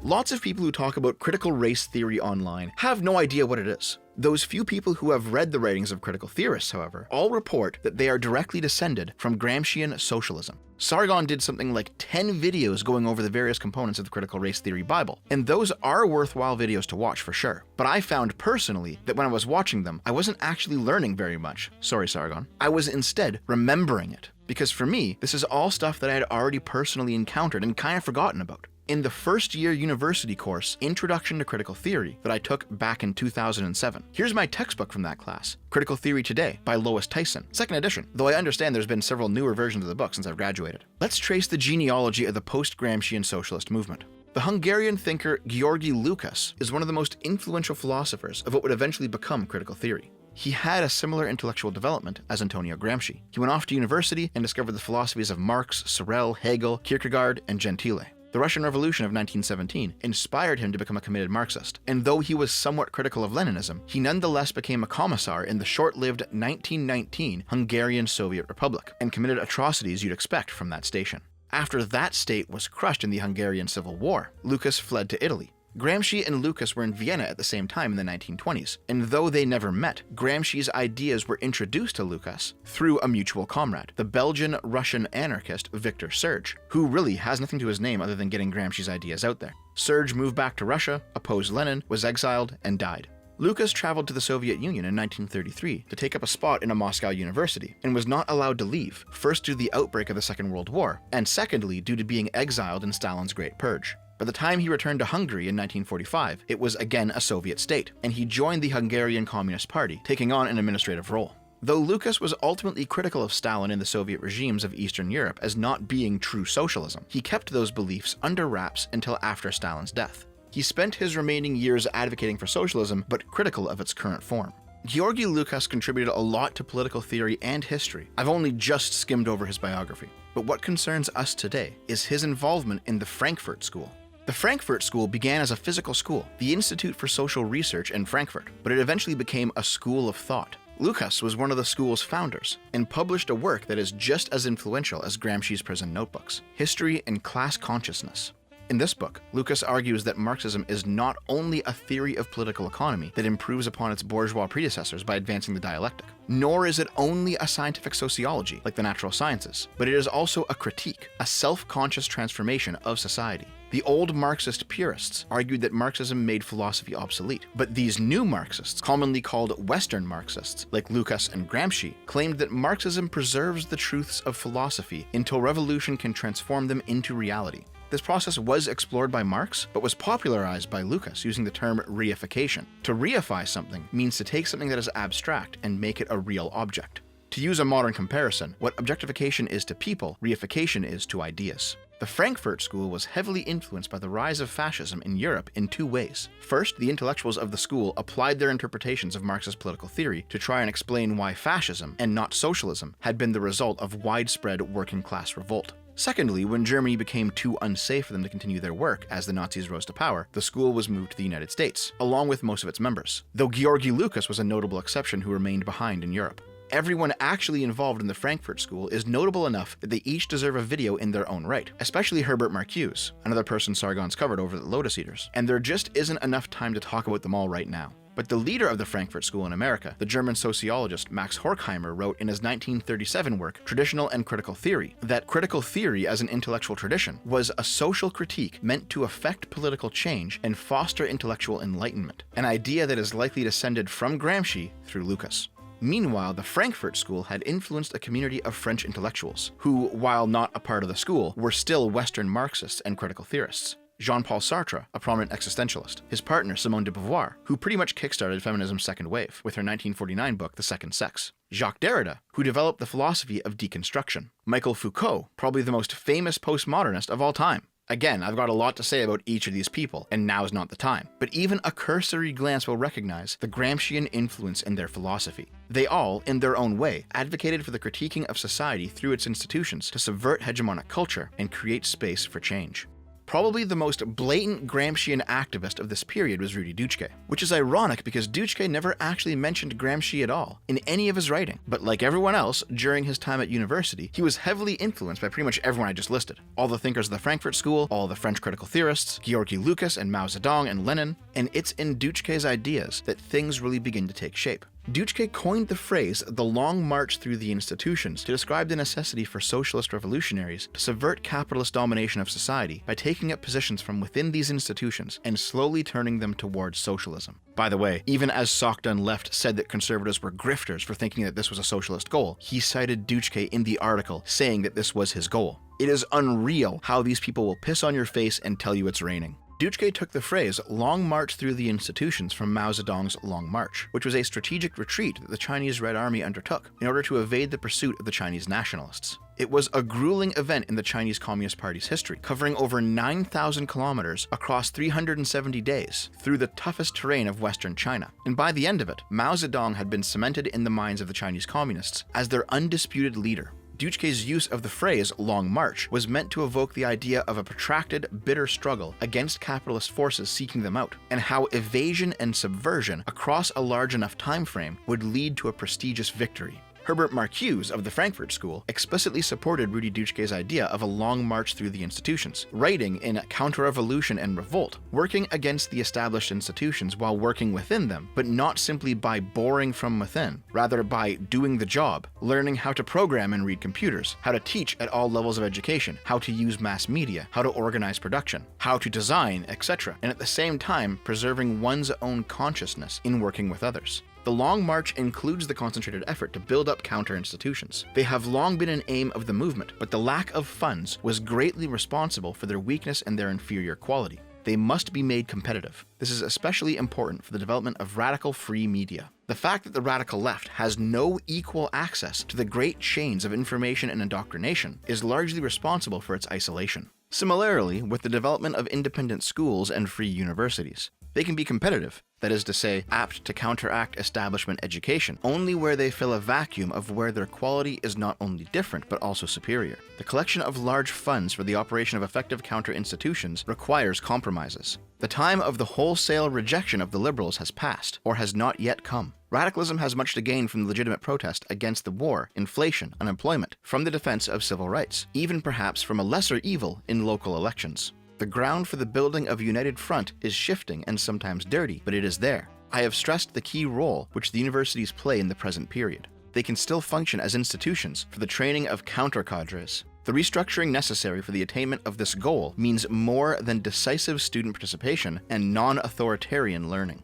Lots of people who talk about critical race theory online have no idea what it is. Those few people who have read the writings of critical theorists, however, all report that they are directly descended from Gramscian socialism. Sargon did something like 10 videos going over the various components of the critical race theory Bible, and those are worthwhile videos to watch for sure. But I found personally that when I was watching them, I wasn't actually learning very much. Sorry, Sargon. I was instead remembering it. Because for me, this is all stuff that I had already personally encountered and kind of forgotten about. In the first year university course, Introduction to Critical Theory, that I took back in 2007. Here's my textbook from that class, Critical Theory Today by Lois Tyson, 2nd edition, though I understand there's been several newer versions of the book since I've graduated. Let's trace the genealogy of the post-Gramscian socialist movement. The Hungarian thinker György Lukács is one of the most influential philosophers of what would eventually become critical theory. He had a similar intellectual development as Antonio Gramsci. He went off to university and discovered the philosophies of Marx, Sorel, Hegel, Kierkegaard, and Gentile. The Russian Revolution of 1917 inspired him to become a committed Marxist, and though he was somewhat critical of Leninism, he nonetheless became a commissar in the short-lived 1919 Hungarian Soviet Republic, and committed atrocities you'd expect from that station. After that state was crushed in the Hungarian Civil War, Lukács fled to Italy. Gramsci and Lukács were in Vienna at the same time in the 1920s, and though they never met, Gramsci's ideas were introduced to Lukács through a mutual comrade, the Belgian-Russian anarchist Victor Serge, who really has nothing to his name other than getting Gramsci's ideas out there. Serge moved back to Russia, opposed Lenin, was exiled, and died. Lukács traveled to the Soviet Union in 1933 to take up a spot in a Moscow university, and was not allowed to leave, first due to the outbreak of the Second World War, and secondly due to being exiled in Stalin's Great Purge. By the time he returned to Hungary in 1945, it was again a Soviet state, and he joined the Hungarian Communist Party, taking on an administrative role. Though Lukács was ultimately critical of Stalin and the Soviet regimes of Eastern Europe as not being true socialism, he kept those beliefs under wraps until after Stalin's death. He spent his remaining years advocating for socialism, but critical of its current form. György Lukács contributed a lot to political theory and history. I've only just skimmed over his biography, but what concerns us today is his involvement in the Frankfurt School. The Frankfurt School began as a physical school, the Institute for Social Research in Frankfurt, but it eventually became a school of thought. Lukács was one of the school's founders, and published a work that is just as influential as Gramsci's prison notebooks, History and Class Consciousness. In this book, Lukács argues that Marxism is not only a theory of political economy that improves upon its bourgeois predecessors by advancing the dialectic, nor is it only a scientific sociology like the natural sciences, but it is also a critique, a self-conscious transformation of society. The old Marxist purists argued that Marxism made philosophy obsolete, but these new Marxists, commonly called Western Marxists, like Lukács and Gramsci, claimed that Marxism preserves the truths of philosophy until revolution can transform them into reality. This process was explored by Marx, but was popularized by Lukács using the term reification. To reify something means to take something that is abstract and make it a real object. To use a modern comparison, what objectification is to people, reification is to ideas. The Frankfurt School was heavily influenced by the rise of fascism in Europe in two ways. First, the intellectuals of the school applied their interpretations of Marxist political theory to try and explain why fascism, and not socialism, had been the result of widespread working-class revolt. Secondly, when Germany became too unsafe for them to continue their work as the Nazis rose to power, the school was moved to the United States, along with most of its members, though Georgi Lucas was a notable exception who remained behind in Europe. Everyone actually involved in the Frankfurt School is notable enough that they each deserve a video in their own right, especially Herbert Marcuse, another person Sargon's covered over at the Lotus Eaters, and there just isn't enough time to talk about them all right now. But the leader of the Frankfurt School in America, the German sociologist Max Horkheimer, wrote in his 1937 work, Traditional and Critical Theory, that critical theory as an intellectual tradition was a social critique meant to affect political change and foster intellectual enlightenment, an idea that is likely descended from Gramsci through Lucas. Meanwhile, the Frankfurt School had influenced a community of French intellectuals, who, while not a part of the school, were still Western Marxists and critical theorists. Jean-Paul Sartre, a prominent existentialist, his partner Simone de Beauvoir, who pretty much kickstarted feminism's second wave with her 1949 book The Second Sex. Jacques Derrida, who developed the philosophy of deconstruction. Michael Foucault, probably the most famous postmodernist of all time. Again, I've got a lot to say about each of these people, and now's not the time, but even a cursory glance will recognize the Gramscian influence in their philosophy. They all, in their own way, advocated for the critiquing of society through its institutions to subvert hegemonic culture and create space for change. Probably the most blatant Gramscian activist of this period was Rudi Dutschke, which is ironic because Dutschke never actually mentioned Gramsci at all in any of his writing. But like everyone else, during his time at university, he was heavily influenced by pretty much everyone I just listed. All the thinkers of the Frankfurt School, all the French critical theorists, Georgi Lucas and Mao Zedong and Lenin, and it's in Dutschke's ideas that things really begin to take shape. Dutschke coined the phrase the long march through the institutions to describe the necessity for socialist revolutionaries to subvert capitalist domination of society by taking up positions from within these institutions and slowly turning them towards socialism. By the way, even as Sockdon Left said that conservatives were grifters for thinking that this was a socialist goal, he cited Dutschke in the article saying that this was his goal. It is unreal how these people will piss on your face and tell you it's raining. Dutschke took the phrase long march through the institutions from Mao Zedong's Long March, which was a strategic retreat that the Chinese Red Army undertook in order to evade the pursuit of the Chinese nationalists. It was a grueling event in the Chinese Communist Party's history, covering over 9,000 kilometers across 370 days through the toughest terrain of Western China. And by the end of it, Mao Zedong had been cemented in the minds of the Chinese communists as their undisputed leader. Dutschke's use of the phrase Long March was meant to evoke the idea of a protracted, bitter struggle against capitalist forces seeking them out, and how evasion and subversion across a large enough time frame would lead to a prestigious victory. Herbert Marcuse of the Frankfurt School explicitly supported Rudi Dutschke's idea of a long march through the institutions, writing in Counter-Revolution and Revolt, working against the established institutions while working within them, but not simply by boring from within, rather by doing the job, learning how to program and read computers, how to teach at all levels of education, how to use mass media, how to organize production, how to design, etc., and at the same time preserving one's own consciousness in working with others. The Long March includes the concentrated effort to build up counter-institutions. They have long been an aim of the movement, but the lack of funds was greatly responsible for their weakness and their inferior quality. They must be made competitive. This is especially important for the development of radical free media. The fact that the radical left has no equal access to the great chains of information and indoctrination is largely responsible for its isolation. Similarly, with the development of independent schools and free universities, they can be competitive, that is to say, apt to counteract establishment education, only where they fill a vacuum of where their quality is not only different but also superior. The collection of large funds for the operation of effective counter-institutions requires compromises. The time of the wholesale rejection of the liberals has passed, or has not yet come. Radicalism has much to gain from the legitimate protest against the war, inflation, unemployment, from the defense of civil rights, even perhaps from a lesser evil in local elections. The ground for the building of a united front is shifting and sometimes dirty, but it is there. I have stressed the key role which the universities play in the present period. They can still function as institutions for the training of counter-cadres. The restructuring necessary for the attainment of this goal means more than decisive student participation and non-authoritarian learning.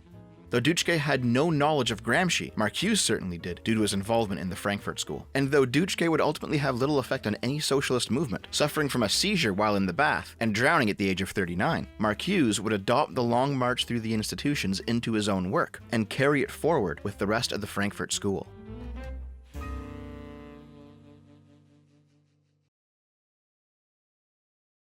Though Dutschke had no knowledge of Gramsci, Marcuse certainly did, due to his involvement in the Frankfurt School. And though Dutschke would ultimately have little effect on any socialist movement, suffering from a seizure while in the bath and drowning at the age of 39, Marcuse would adopt the long march through the institutions into his own work and carry it forward with the rest of the Frankfurt School.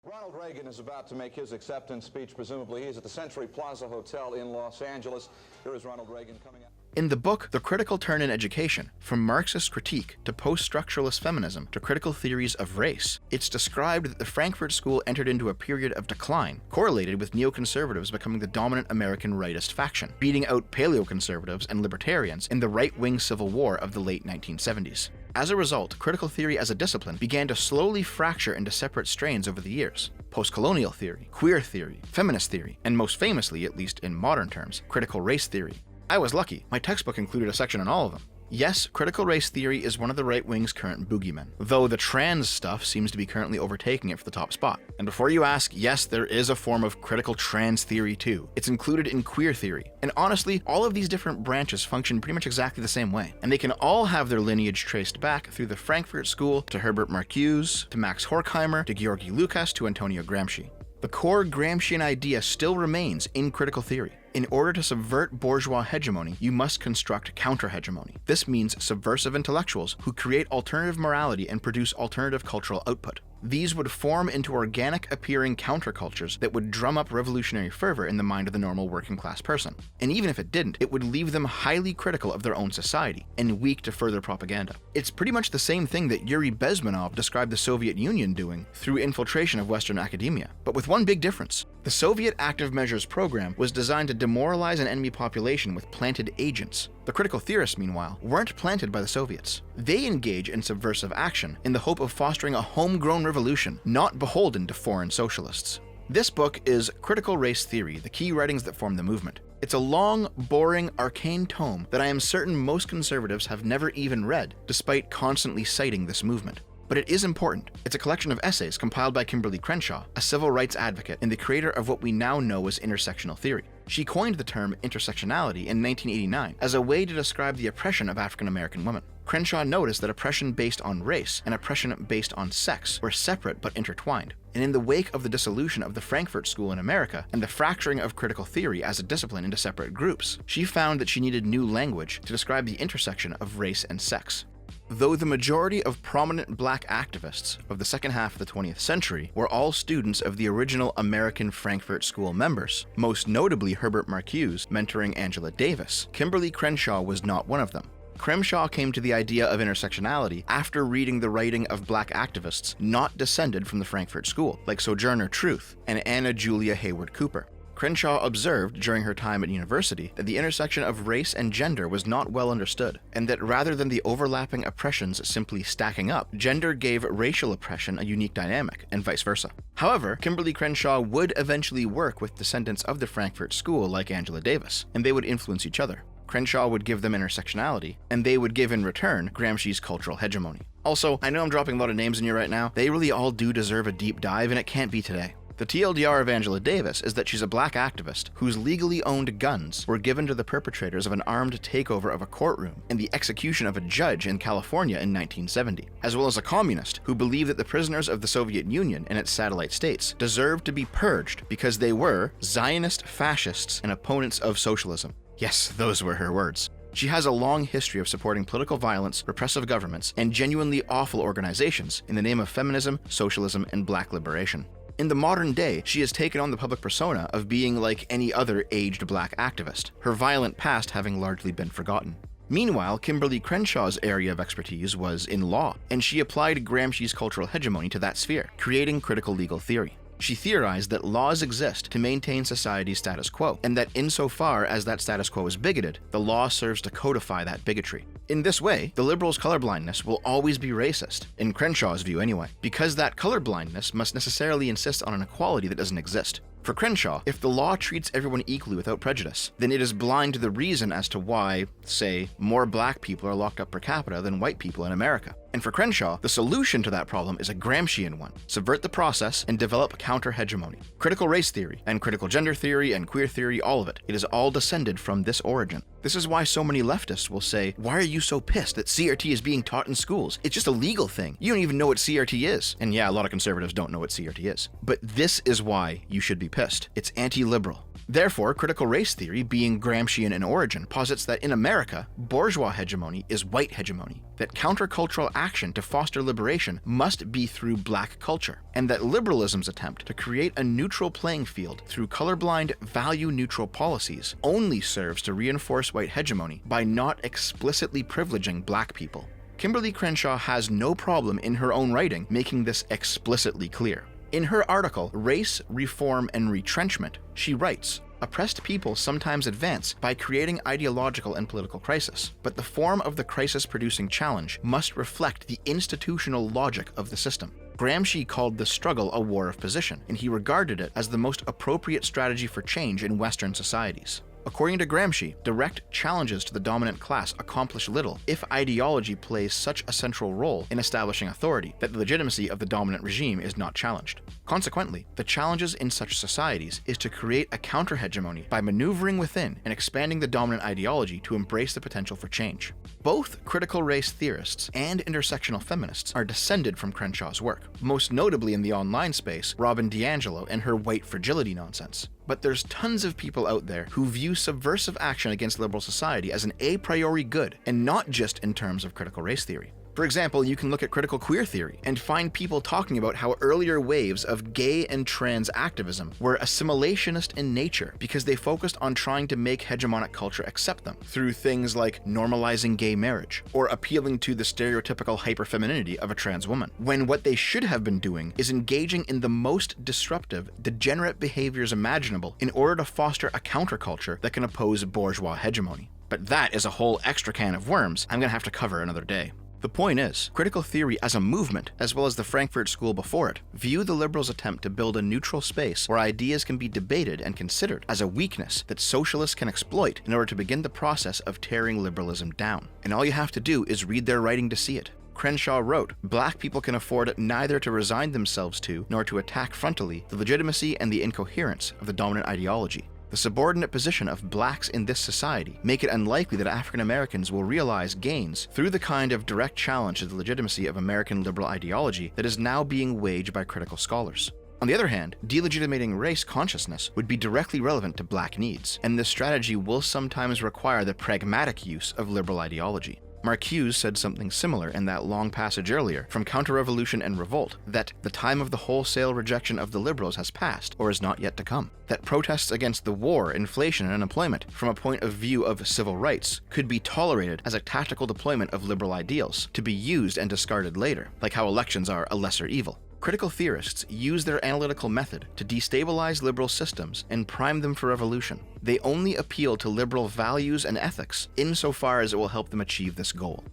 Ronald Reagan Reagan is about to make his acceptance speech. Presumably, he's at the Century Plaza Hotel in Los Angeles. Here is Ronald Reagan coming out. In the book, The Critical Turn in Education, From Marxist Critique to Post-Structuralist Feminism to Critical Theories of Race, it's described that the Frankfurt School entered into a period of decline, correlated with neoconservatives becoming the dominant American rightist faction, beating out paleoconservatives and libertarians in the right-wing civil war of the late 1970s. As a result, critical theory as a discipline began to slowly fracture into separate strains over the years. Post-colonial theory, queer theory, feminist theory, and most famously, at least in modern terms, critical race theory. I was lucky. My textbook included a section on all of them. Yes, critical race theory is one of the right wing's current boogeymen, though the trans stuff seems to be currently overtaking it for the top spot. And before you ask, yes, there is a form of critical trans theory too. It's included in queer theory. And honestly, all of these different branches function pretty much exactly the same way. And they can all have their lineage traced back through the Frankfurt School to Herbert Marcuse, to Max Horkheimer, to Georgi Lukács, to Antonio Gramsci. The core Gramscian idea still remains in critical theory. In order to subvert bourgeois hegemony, you must construct counter-hegemony. This means subversive intellectuals who create alternative morality and produce alternative cultural output. These would form into organic-appearing countercultures that would drum up revolutionary fervor in the mind of the normal working-class person. And even if it didn't, it would leave them highly critical of their own society and weak to further propaganda. It's pretty much the same thing that Yuri Bezmenov described the Soviet Union doing through infiltration of Western academia, but with one big difference. The Soviet Active Measures program was designed to demoralize an enemy population with planted agents. The critical theorists, meanwhile, weren't planted by the Soviets. They engage in subversive action in the hope of fostering a homegrown revolution, not beholden to foreign socialists. This book is Critical Race Theory, the key writings that form the movement. It's a long, boring, arcane tome that I am certain most conservatives have never even read, despite constantly citing this movement. But it is important. It's a collection of essays compiled by Kimberly Crenshaw, a civil rights advocate and the creator of what we now know as intersectional theory. She coined the term intersectionality in 1989 as a way to describe the oppression of African American women. Crenshaw noticed that oppression based on race and oppression based on sex were separate but intertwined. And in the wake of the dissolution of the Frankfurt School in America and the fracturing of critical theory as a discipline into separate groups, she found that she needed new language to describe the intersection of race and sex. Though the majority of prominent black activists of the second half of the 20th century were all students of the original American Frankfurt School members, most notably Herbert Marcuse mentoring Angela Davis, Kimberly Crenshaw was not one of them. Crenshaw came to the idea of intersectionality after reading the writing of black activists not descended from the Frankfurt School, like Sojourner Truth and Anna Julia Hayward Cooper. Crenshaw observed during her time at university that the intersection of race and gender was not well understood, and that rather than the overlapping oppressions simply stacking up, gender gave racial oppression a unique dynamic, and vice versa. However, Kimberly Crenshaw would eventually work with descendants of the Frankfurt School like Angela Davis, and they would influence each other. Crenshaw would give them intersectionality, and they would give in return Gramsci's cultural hegemony. Also, I know I'm dropping a lot of names in you right now. They really all do deserve a deep dive, and it can't be today. The TLDR of Angela Davis is that she's a black activist whose legally owned guns were given to the perpetrators of an armed takeover of a courtroom and the execution of a judge in California in 1970, as well as a communist who believed that the prisoners of the Soviet Union and its satellite states deserved to be purged because they were Zionist fascists and opponents of socialism. Yes, those were her words. She has a long history of supporting political violence, repressive governments, and genuinely awful organizations in the name of feminism, socialism, and black liberation. In the modern day, she has taken on the public persona of being like any other aged black activist, her violent past having largely been forgotten. Meanwhile, Kimberly Crenshaw's area of expertise was in law, and she applied Gramsci's cultural hegemony to that sphere, creating critical legal theory. She theorized that laws exist to maintain society's status quo, and that insofar as that status quo is bigoted, the law serves to codify that bigotry. In this way, the liberals' colorblindness will always be racist, in Crenshaw's view anyway, because that colorblindness must necessarily insist on an equality that doesn't exist. For Crenshaw, if the law treats everyone equally without prejudice, then it is blind to the reason as to why, say, more black people are locked up per capita than white people in America. And for Crenshaw, the solution to that problem is a Gramscian one: subvert the process and develop counter-hegemony. Critical race theory, and critical gender theory, and queer theory, all of it is all descended from this origin. This is why so many leftists will say, why are you so pissed that CRT is being taught in schools? It's just a legal thing. You don't even know what CRT is. And yeah, a lot of conservatives don't know what CRT is. But this is why you should be pissed. It's anti-liberal. Therefore, critical race theory, being Gramscian in origin, posits that in America, bourgeois hegemony is white hegemony, that countercultural action to foster liberation must be through black culture, and that liberalism's attempt to create a neutral playing field through colorblind, value-neutral policies only serves to reinforce white hegemony by not explicitly privileging black people. Kimberly Crenshaw has no problem in her own writing making this explicitly clear. In her article, Race, Reform, and Retrenchment, she writes, "Oppressed people sometimes advance by creating ideological and political crisis, but the form of the crisis-producing challenge must reflect the institutional logic of the system." Gramsci called the struggle a war of position, and he regarded it as the most appropriate strategy for change in Western societies. According to Gramsci, direct challenges to the dominant class accomplish little if ideology plays such a central role in establishing authority that the legitimacy of the dominant regime is not challenged. Consequently, the challenges in such societies is to create a counter-hegemony by maneuvering within and expanding the dominant ideology to embrace the potential for change. Both critical race theorists and intersectional feminists are descended from Crenshaw's work, most notably in the online space, Robin DiAngelo and her white fragility nonsense. But there's tons of people out there who view subversive action against liberal society as an a priori good, and not just in terms of critical race theory. For example, you can look at critical queer theory and find people talking about how earlier waves of gay and trans activism were assimilationist in nature because they focused on trying to make hegemonic culture accept them through things like normalizing gay marriage or appealing to the stereotypical hyperfemininity of a trans woman, when what they should have been doing is engaging in the most disruptive, degenerate behaviors imaginable in order to foster a counterculture that can oppose bourgeois hegemony. But that is a whole extra can of worms I'm gonna have to cover another day. The point is, critical theory as a movement, as well as the Frankfurt School before it, view the liberals' attempt to build a neutral space where ideas can be debated and considered as a weakness that socialists can exploit in order to begin the process of tearing liberalism down. And all you have to do is read their writing to see it. Crenshaw wrote, "Black people can afford neither to resign themselves to nor to attack frontally the legitimacy and the incoherence of the dominant ideology. The subordinate position of blacks in this society make it unlikely that African Americans will realize gains through the kind of direct challenge to the legitimacy of American liberal ideology that is now being waged by critical scholars. On the other hand, delegitimating race consciousness would be directly relevant to black needs, and this strategy will sometimes require the pragmatic use of liberal ideology." Marcuse said something similar in that long passage earlier from Counter-Revolution and Revolt, that the time of the wholesale rejection of the liberals has passed or is not yet to come, that protests against the war, inflation, and unemployment from a point of view of civil rights could be tolerated as a tactical deployment of liberal ideals, to be used and discarded later, like how elections are a lesser evil. Critical theorists use their analytical method to destabilize liberal systems and prime them for revolution. They only appeal to liberal values and ethics insofar as it will help them achieve this goal.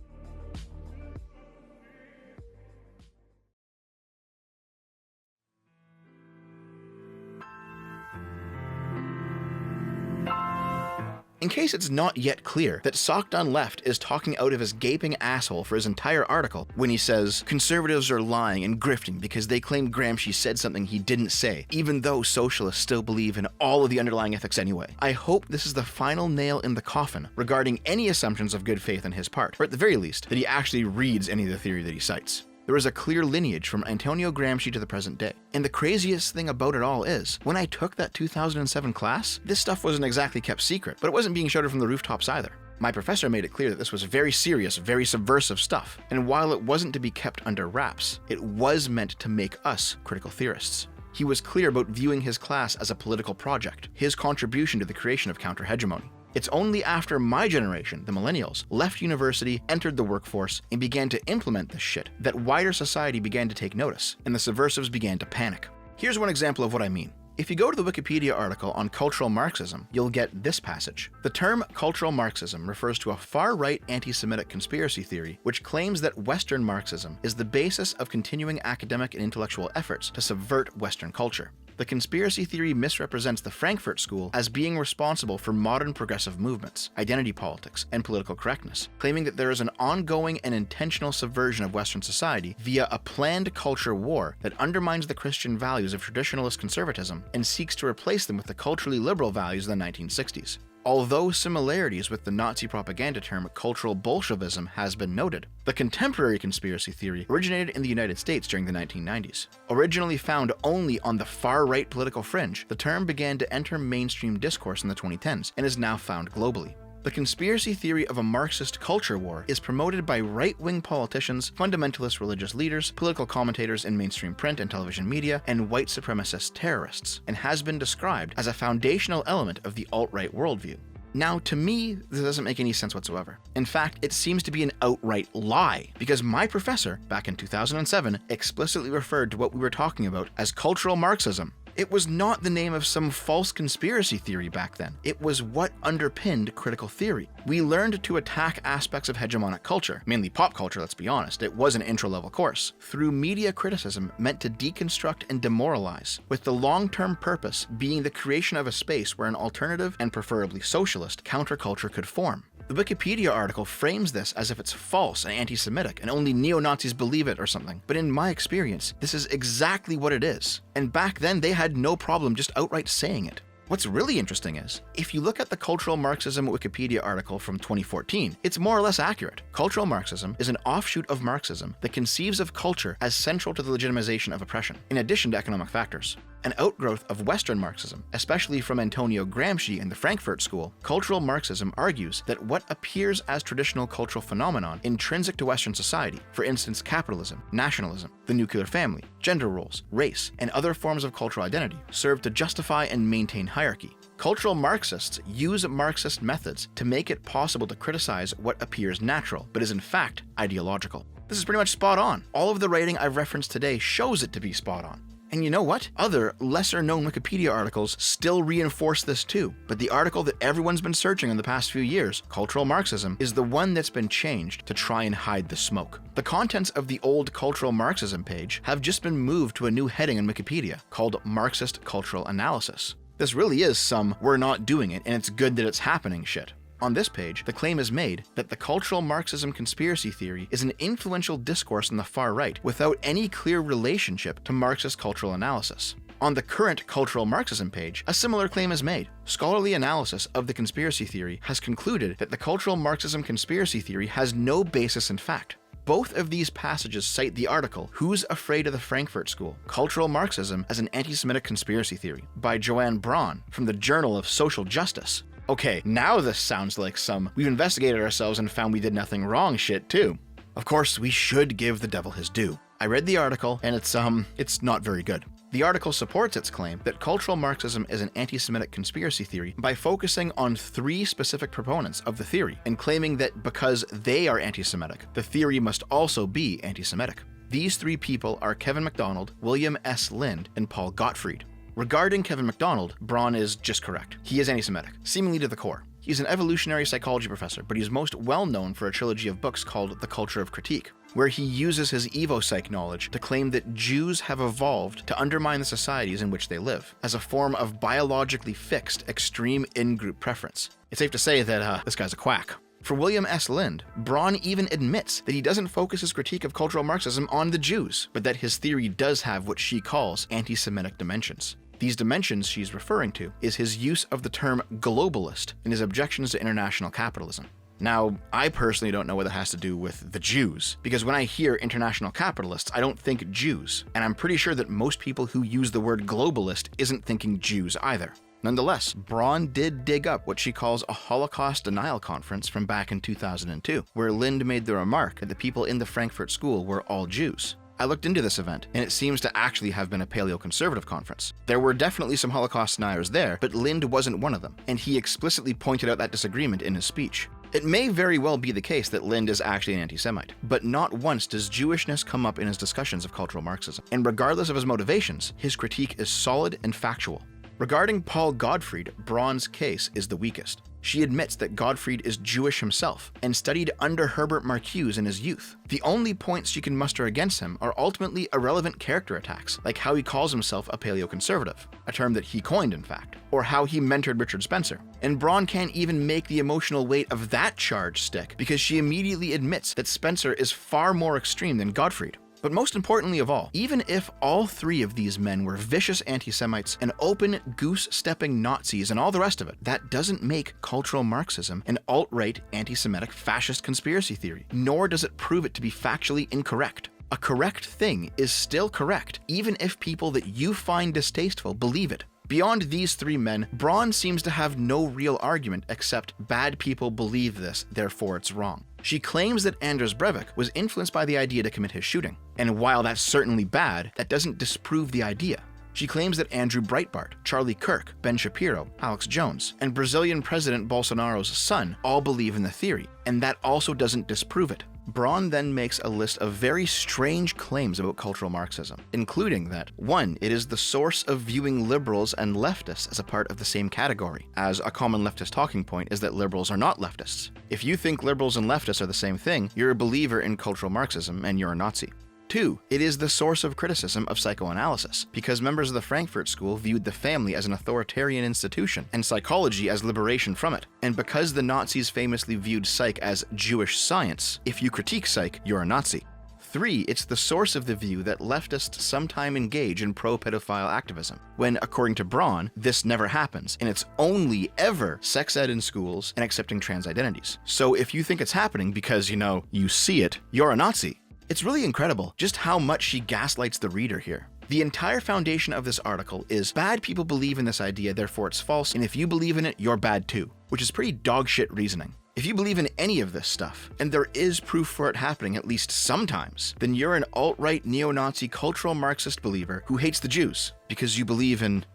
In case it's not yet clear that Sockdon Left is talking out of his gaping asshole for his entire article when he says conservatives are lying and grifting because they claim Gramsci said something he didn't say, even though socialists still believe in all of the underlying ethics anyway. I hope this is the final nail in the coffin regarding any assumptions of good faith on his part, or at the very least, that he actually reads any of the theory that he cites. There is a clear lineage from Antonio Gramsci to the present day. And the craziest thing about it all is, when I took that 2007 class, this stuff wasn't exactly kept secret, but it wasn't being shouted from the rooftops either. My professor made it clear that this was very serious, very subversive stuff, and while it wasn't to be kept under wraps, it was meant to make us critical theorists. He was clear about viewing his class as a political project, his contribution to the creation of counter-hegemony. It's only after my generation, the millennials, left university, entered the workforce, and began to implement this shit that wider society began to take notice, and the subversives began to panic. Here's one example of what I mean. If you go to the Wikipedia article on cultural Marxism, you'll get this passage. The term cultural Marxism refers to a far-right anti-Semitic conspiracy theory which claims that Western Marxism is the basis of continuing academic and intellectual efforts to subvert Western culture. The conspiracy theory misrepresents the Frankfurt School as being responsible for modern progressive movements, identity politics, and political correctness, claiming that there is an ongoing and intentional subversion of Western society via a planned culture war that undermines the Christian values of traditionalist conservatism and seeks to replace them with the culturally liberal values of the 1960s. although similarities with the Nazi propaganda term cultural Bolshevism has been noted. The contemporary conspiracy theory originated in the United States during the 1990s. Originally found only on the far-right political fringe, the term began to enter mainstream discourse in the 2010s and is now found globally. The conspiracy theory of a Marxist culture war is promoted by right-wing politicians, fundamentalist religious leaders, political commentators in mainstream print and television media, and white supremacist terrorists, and has been described as a foundational element of the alt-right worldview. Now, to me, this doesn't make any sense whatsoever. In fact, it seems to be an outright lie, because my professor, back in 2007, explicitly referred to what we were talking about as cultural Marxism. It was not the name of some false conspiracy theory back then. It was what underpinned critical theory. We learned to attack aspects of hegemonic culture, mainly pop culture, let's be honest. It was an intro-level course, through media criticism meant to deconstruct and demoralize, with the long-term purpose being the creation of a space where an alternative and preferably socialist counterculture could form. The Wikipedia article frames this as if it's false and anti-Semitic and only neo-Nazis believe it or something, but in my experience, this is exactly what it is. And back then they had no problem just outright saying it. What's really interesting is, if you look at the Cultural Marxism Wikipedia article from 2014, it's more or less accurate. Cultural Marxism is an offshoot of Marxism that conceives of culture as central to the legitimization of oppression, in addition to economic factors. An outgrowth of Western Marxism, especially from Antonio Gramsci and the Frankfurt School, cultural Marxism argues that what appears as traditional cultural phenomenon intrinsic to Western society, for instance capitalism, nationalism, the nuclear family, gender roles, race, and other forms of cultural identity, serve to justify and maintain hierarchy. Cultural Marxists use Marxist methods to make it possible to criticize what appears natural, but is in fact ideological. This is pretty much spot on. All of the writing I've referenced today shows it to be spot on. And you know what? Other, lesser-known Wikipedia articles still reinforce this too, but the article that everyone's been searching in the past few years, Cultural Marxism, is the one that's been changed to try and hide the smoke. The contents of the old Cultural Marxism page have just been moved to a new heading in Wikipedia called Marxist Cultural Analysis. This really is some "we're not doing it and it's good that it's happening" shit. On this page, the claim is made that the cultural Marxism conspiracy theory is an influential discourse on the far right without any clear relationship to Marxist cultural analysis. On the current Cultural Marxism page, a similar claim is made. Scholarly analysis of the conspiracy theory has concluded that the cultural Marxism conspiracy theory has no basis in fact. Both of these passages cite the article "Who's Afraid of the Frankfurt School? Cultural Marxism as an Anti-Semitic Conspiracy Theory" by Joanne Braun from the Journal of Social Justice. Okay, now this sounds like some "we've investigated ourselves and found we did nothing wrong" shit too. Of course, we should give the devil his due. I read the article and it's not very good. The article supports its claim that cultural Marxism is an anti-Semitic conspiracy theory by focusing on 3 specific proponents of the theory and claiming that because they are anti-Semitic, the theory must also be anti-Semitic. These 3 people are Kevin MacDonald, William S. Lind, and Paul Gottfried. Regarding Kevin MacDonald, Braun is just correct. He is anti-Semitic, seemingly to the core. He's an evolutionary psychology professor, but he's most well known for a trilogy of books called The Culture of Critique, where he uses his evopsych knowledge to claim that Jews have evolved to undermine the societies in which they live, as a form of biologically fixed extreme in-group preference. It's safe to say that this guy's a quack. For William S. Lind, Braun even admits that he doesn't focus his critique of cultural Marxism on the Jews, but that his theory does have what she calls anti-Semitic dimensions. These dimensions she's referring to is his use of the term globalist in his objections to international capitalism. Now, I personally don't know what that has to do with the Jews, because when I hear international capitalists, I don't think Jews, and I'm pretty sure that most people who use the word globalist isn't thinking Jews either. Nonetheless, Braun did dig up what she calls a Holocaust denial conference from back in 2002, where Lind made the remark that the people in the Frankfurt School were all Jews. I looked into this event, and it seems to actually have been a paleo-conservative conference. There were definitely some Holocaust deniers there, but Lind wasn't one of them, and he explicitly pointed out that disagreement in his speech. It may very well be the case that Lind is actually an anti-Semite, but not once does Jewishness come up in his discussions of cultural Marxism, and regardless of his motivations, his critique is solid and factual. Regarding Paul Gottfried, Braun's case is the weakest. She admits that Gottfried is Jewish himself and studied under Herbert Marcuse in his youth. The only points she can muster against him are ultimately irrelevant character attacks, like how he calls himself a paleoconservative, a term that he coined in fact, or how he mentored Richard Spencer. And Braun can't even make the emotional weight of that charge stick because she immediately admits that Spencer is far more extreme than Gottfried. But most importantly of all, even if all three of these men were vicious anti-Semites and open goose-stepping Nazis and all the rest of it, that doesn't make cultural Marxism an alt-right anti-Semitic fascist conspiracy theory, nor does it prove it to be factually incorrect. A correct thing is still correct, even if people that you find distasteful believe it. Beyond these three men, Braun seems to have no real argument except bad people believe this, therefore it's wrong. She claims that Anders Breivik was influenced by the idea to commit his shooting, and while that's certainly bad, that doesn't disprove the idea. She claims that Andrew Breitbart, Charlie Kirk, Ben Shapiro, Alex Jones, and Brazilian President Bolsonaro's son all believe in the theory, and that also doesn't disprove it. Braun then makes a list of very strange claims about cultural Marxism, including that 1. It is the source of viewing liberals and leftists as a part of the same category, as a common leftist talking point is that liberals are not leftists. If you think liberals and leftists are the same thing, you're a believer in cultural Marxism and you're a Nazi. 2. It is the source of criticism of psychoanalysis, because members of the Frankfurt School viewed the family as an authoritarian institution and psychology as liberation from it. And because the Nazis famously viewed psych as Jewish science, if you critique psych, you're a Nazi. 3. It's the source of the view that leftists sometimes engage in pro-pedophile activism, when, according to Braun, this never happens, and it's only ever sex ed in schools and accepting trans identities. So if you think it's happening because, you see it, you're a Nazi. It's really incredible just how much she gaslights the reader here. The entire foundation of this article is bad people believe in this idea, therefore it's false, and if you believe in it, you're bad too, which is pretty dogshit reasoning. If you believe in any of this stuff, and there is proof for it happening at least sometimes, then you're an alt-right neo-Nazi cultural Marxist believer who hates the Jews because you believe in,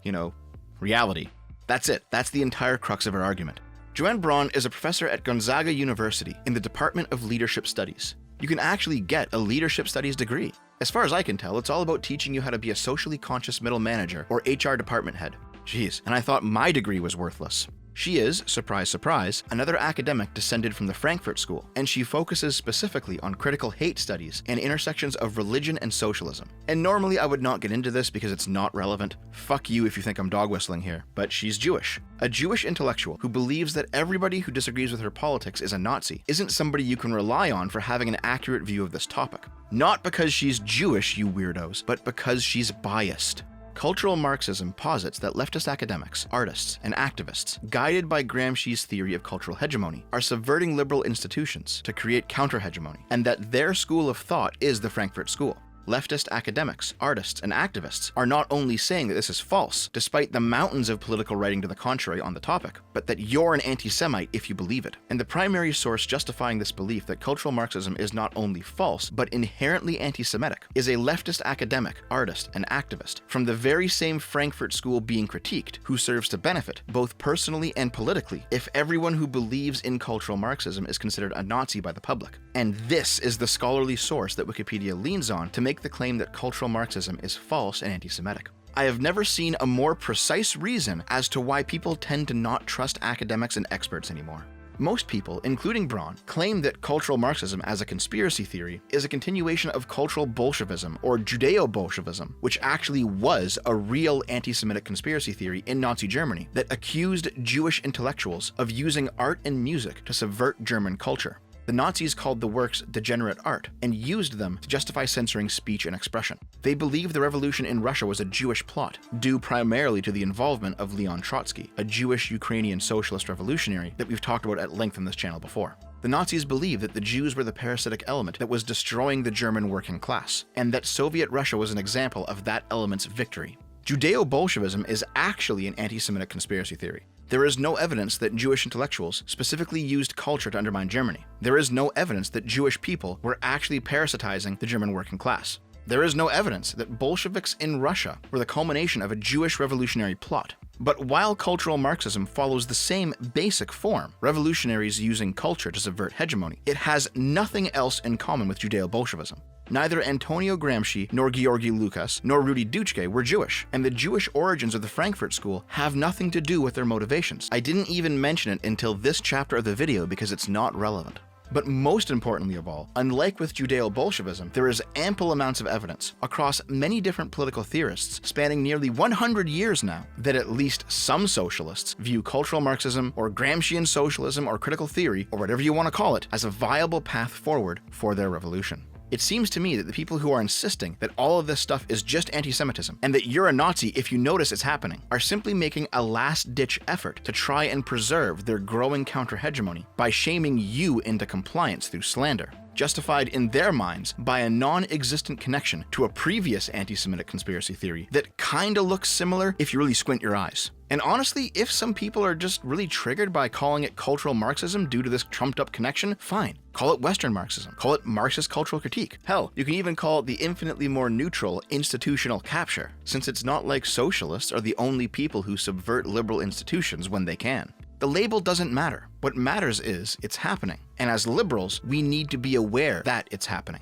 reality. That's it. That's the entire crux of her argument. Joanne Braun is a professor at Gonzaga University in the Department of Leadership Studies. You can actually get a leadership studies degree. As far as I can tell, it's all about teaching you how to be a socially conscious middle manager or HR department head. Jeez, and I thought my degree was worthless. She is, surprise, surprise, another academic descended from the Frankfurt School, and she focuses specifically on critical hate studies and intersections of religion and socialism. And normally I would not get into this because it's not relevant. Fuck you if you think I'm dog whistling here, but she's Jewish. A Jewish intellectual who believes that everybody who disagrees with her politics is a Nazi isn't somebody you can rely on for having an accurate view of this topic. Not because she's Jewish, you weirdos, but because she's biased. Cultural Marxism posits that leftist academics, artists, and activists, guided by Gramsci's theory of cultural hegemony, are subverting liberal institutions to create counter-hegemony, and that their school of thought is the Frankfurt School. Leftist academics, artists, and activists are not only saying that this is false, despite the mountains of political writing to the contrary on the topic, but that you're an anti-Semite if you believe it. And the primary source justifying this belief that cultural Marxism is not only false, but inherently anti-Semitic, is a leftist academic, artist, and activist from the very same Frankfurt School being critiqued, who serves to benefit, both personally and politically, if everyone who believes in cultural Marxism is considered a Nazi by the public. And this is the scholarly source that Wikipedia leans on to make the claim that cultural Marxism is false and anti-Semitic. I have never seen a more precise reason as to why people tend to not trust academics and experts anymore. Most people, including Braun, claim that cultural Marxism as a conspiracy theory is a continuation of cultural Bolshevism or Judeo-Bolshevism, which actually was a real anti-Semitic conspiracy theory in Nazi Germany that accused Jewish intellectuals of using art and music to subvert German culture. The Nazis called the works degenerate art and used them to justify censoring speech and expression. They believed the revolution in Russia was a Jewish plot, due primarily to the involvement of Leon Trotsky, a Jewish Ukrainian socialist revolutionary that we've talked about at length on this channel before. The Nazis believed that the Jews were the parasitic element that was destroying the German working class, and that Soviet Russia was an example of that element's victory. Judeo-Bolshevism is actually an anti-Semitic conspiracy theory. There is no evidence that Jewish intellectuals specifically used culture to undermine Germany. There is no evidence that Jewish people were actually parasitizing the German working class. There is no evidence that Bolsheviks in Russia were the culmination of a Jewish revolutionary plot. But while cultural Marxism follows the same basic form, revolutionaries using culture to subvert hegemony, it has nothing else in common with Judeo-Bolshevism. Neither Antonio Gramsci, nor Georgy Lukács, nor Rudi Dutschke were Jewish, and the Jewish origins of the Frankfurt School have nothing to do with their motivations. I didn't even mention it until this chapter of the video because it's not relevant. But most importantly of all, unlike with Judeo-Bolshevism, there is ample amounts of evidence across many different political theorists spanning nearly 100 years now that at least some socialists view cultural Marxism or Gramscian socialism or critical theory, or whatever you want to call it, as a viable path forward for their revolution. It seems to me that the people who are insisting that all of this stuff is just anti-Semitism and that you're a Nazi if you notice it's happening are simply making a last-ditch effort to try and preserve their growing counter-hegemony by shaming you into compliance through slander, justified in their minds by a non-existent connection to a previous anti-Semitic conspiracy theory that kinda looks similar if you really squint your eyes. And honestly, if some people are just really triggered by calling it cultural Marxism due to this trumped-up connection, fine. Call it Western Marxism. Call it Marxist cultural critique. Hell, you can even call it the infinitely more neutral institutional capture, since it's not like socialists are the only people who subvert liberal institutions when they can. The label doesn't matter. What matters is it's happening. And as liberals, we need to be aware that it's happening.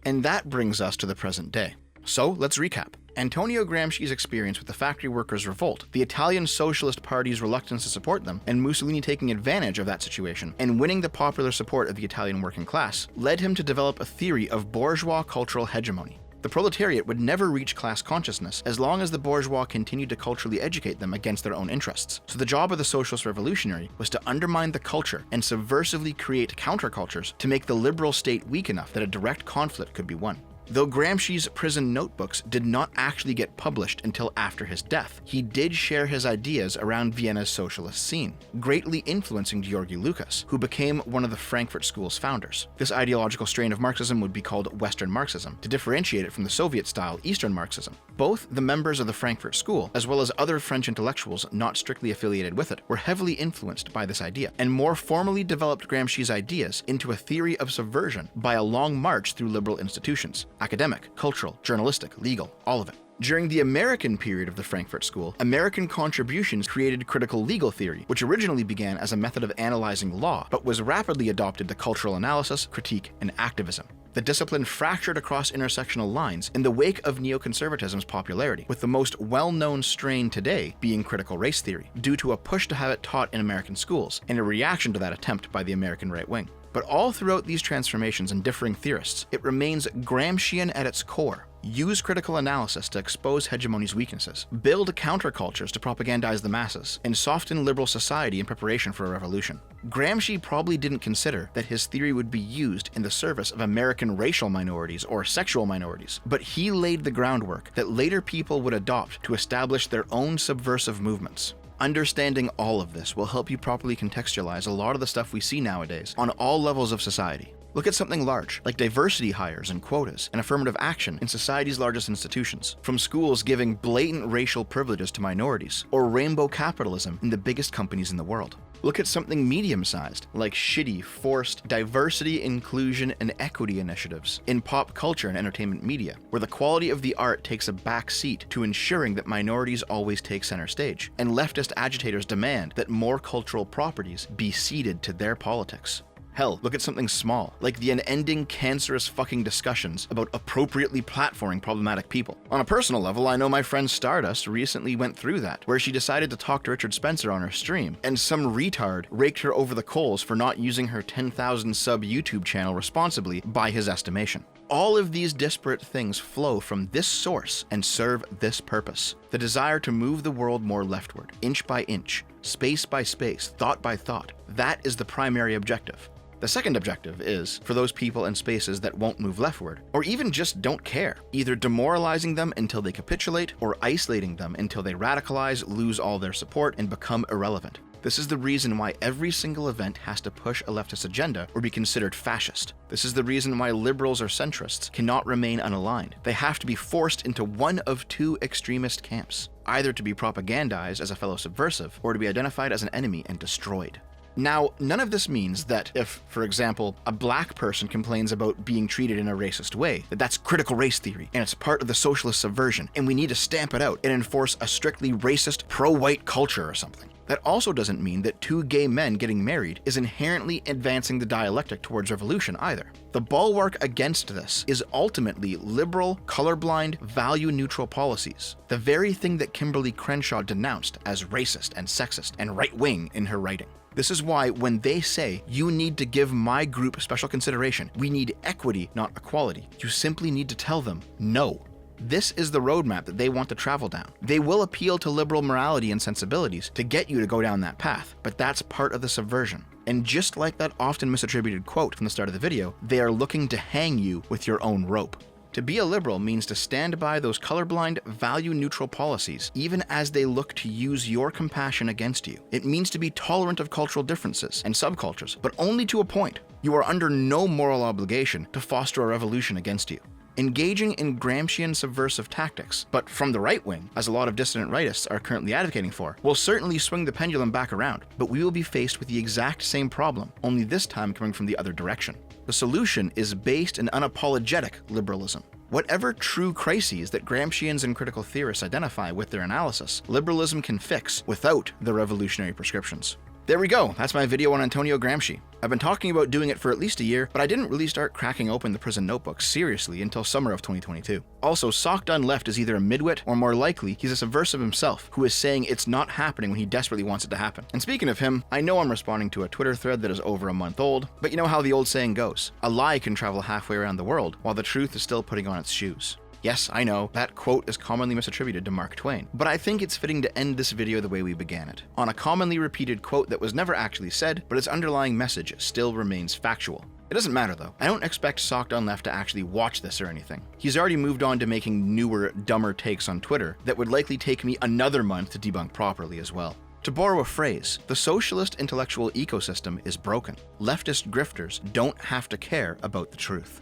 And that brings us to the present day. So let's recap. Antonio Gramsci's experience with the factory workers' revolt, the Italian Socialist Party's reluctance to support them, and Mussolini taking advantage of that situation and winning the popular support of the Italian working class, led him to develop a theory of bourgeois cultural hegemony. The proletariat would never reach class consciousness as long as the bourgeois continued to culturally educate them against their own interests. So the job of the socialist revolutionary was to undermine the culture and subversively create countercultures to make the liberal state weak enough that a direct conflict could be won. Though Gramsci's prison notebooks did not actually get published until after his death, he did share his ideas around Vienna's socialist scene, greatly influencing Georgi Lukács, who became one of the Frankfurt School's founders. This ideological strain of Marxism would be called Western Marxism, to differentiate it from the Soviet-style Eastern Marxism. Both the members of the Frankfurt School, as well as other French intellectuals not strictly affiliated with it, were heavily influenced by this idea, and more formally developed Gramsci's ideas into a theory of subversion by a long march through liberal institutions. Academic, cultural, journalistic, legal, all of it. During the American period of the Frankfurt School, American contributions created critical legal theory, which originally began as a method of analyzing law, but was rapidly adopted to cultural analysis, critique, and activism. The discipline fractured across intersectional lines in the wake of neoconservatism's popularity, with the most well-known strain today being critical race theory, due to a push to have it taught in American schools, and a reaction to that attempt by the American right wing. But all throughout these transformations and differing theorists, it remains Gramscian at its core. Use critical analysis to expose hegemony's weaknesses, build countercultures to propagandize the masses, and soften liberal society in preparation for a revolution. Gramsci probably didn't consider that his theory would be used in the service of American racial minorities or sexual minorities, but he laid the groundwork that later people would adopt to establish their own subversive movements. Understanding all of this will help you properly contextualize a lot of the stuff we see nowadays on all levels of society. Look at something large, like diversity hires and quotas and affirmative action in society's largest institutions, from schools giving blatant racial privileges to minorities, or rainbow capitalism in the biggest companies in the world. Look at something medium-sized, like shitty, forced diversity, inclusion, and equity initiatives in pop culture and entertainment media, where the quality of the art takes a back seat to ensuring that minorities always take center stage, and leftist agitators demand that more cultural properties be ceded to their politics. Hell, look at something small, like the unending cancerous fucking discussions about appropriately platforming problematic people. On a personal level, I know my friend Stardust recently went through that, where she decided to talk to Richard Spencer on her stream, and some retard raked her over the coals for not using her 10,000 sub YouTube channel responsibly by his estimation. All of these disparate things flow from this source and serve this purpose: the desire to move the world more leftward, inch by inch, space by space, thought by thought. That is the primary objective. The second objective is, for those people and spaces that won't move leftward, or even just don't care, either demoralizing them until they capitulate, or isolating them until they radicalize, lose all their support, and become irrelevant. This is the reason why every single event has to push a leftist agenda or be considered fascist. This is the reason why liberals or centrists cannot remain unaligned. They have to be forced into one of two extremist camps, either to be propagandized as a fellow subversive, or to be identified as an enemy and destroyed. Now, none of this means that if, for example, a black person complains about being treated in a racist way, that's critical race theory, and it's part of the socialist subversion, and we need to stamp it out and enforce a strictly racist, pro-white culture or something. That also doesn't mean that two gay men getting married is inherently advancing the dialectic towards revolution either. The bulwark against this is ultimately liberal, colorblind, value-neutral policies, the very thing that Kimberly Crenshaw denounced as racist and sexist and right-wing in her writing. This is why when they say, you need to give my group special consideration, we need equity, not equality, you simply need to tell them, no. This is the roadmap that they want to travel down. They will appeal to liberal morality and sensibilities to get you to go down that path, but that's part of the subversion. And just like that often misattributed quote from the start of the video, they are looking to hang you with your own rope. To be a liberal means to stand by those colorblind, value-neutral policies, even as they look to use your compassion against you. It means to be tolerant of cultural differences and subcultures, but only to a point. You are under no moral obligation to foster a revolution against you. Engaging in Gramscian subversive tactics, but from the right wing, as a lot of dissident rightists are currently advocating for, will certainly swing the pendulum back around, but we will be faced with the exact same problem, only this time coming from the other direction. The solution is based in unapologetic liberalism. Whatever true crises that Gramscians and critical theorists identify with their analysis, liberalism can fix without the revolutionary prescriptions. There we go, that's my video on Antonio Gramsci. I've been talking about doing it for at least a year, but I didn't really start cracking open the prison notebook seriously until summer of 2022. Also, Sock Done Left is either a midwit, or more likely, he's a subversive himself, who is saying it's not happening when he desperately wants it to happen. And speaking of him, I know I'm responding to a Twitter thread that is over a month old, but you know how the old saying goes, a lie can travel halfway around the world, while the truth is still putting on its shoes. Yes, I know, that quote is commonly misattributed to Mark Twain, but I think it's fitting to end this video the way we began it, on a commonly repeated quote that was never actually said, but its underlying message still remains factual. It doesn't matter though. I don't expect Sock Done Left to actually watch this or anything. He's already moved on to making newer, dumber takes on Twitter that would likely take me another month to debunk properly as well. To borrow a phrase, the socialist intellectual ecosystem is broken. Leftist grifters don't have to care about the truth.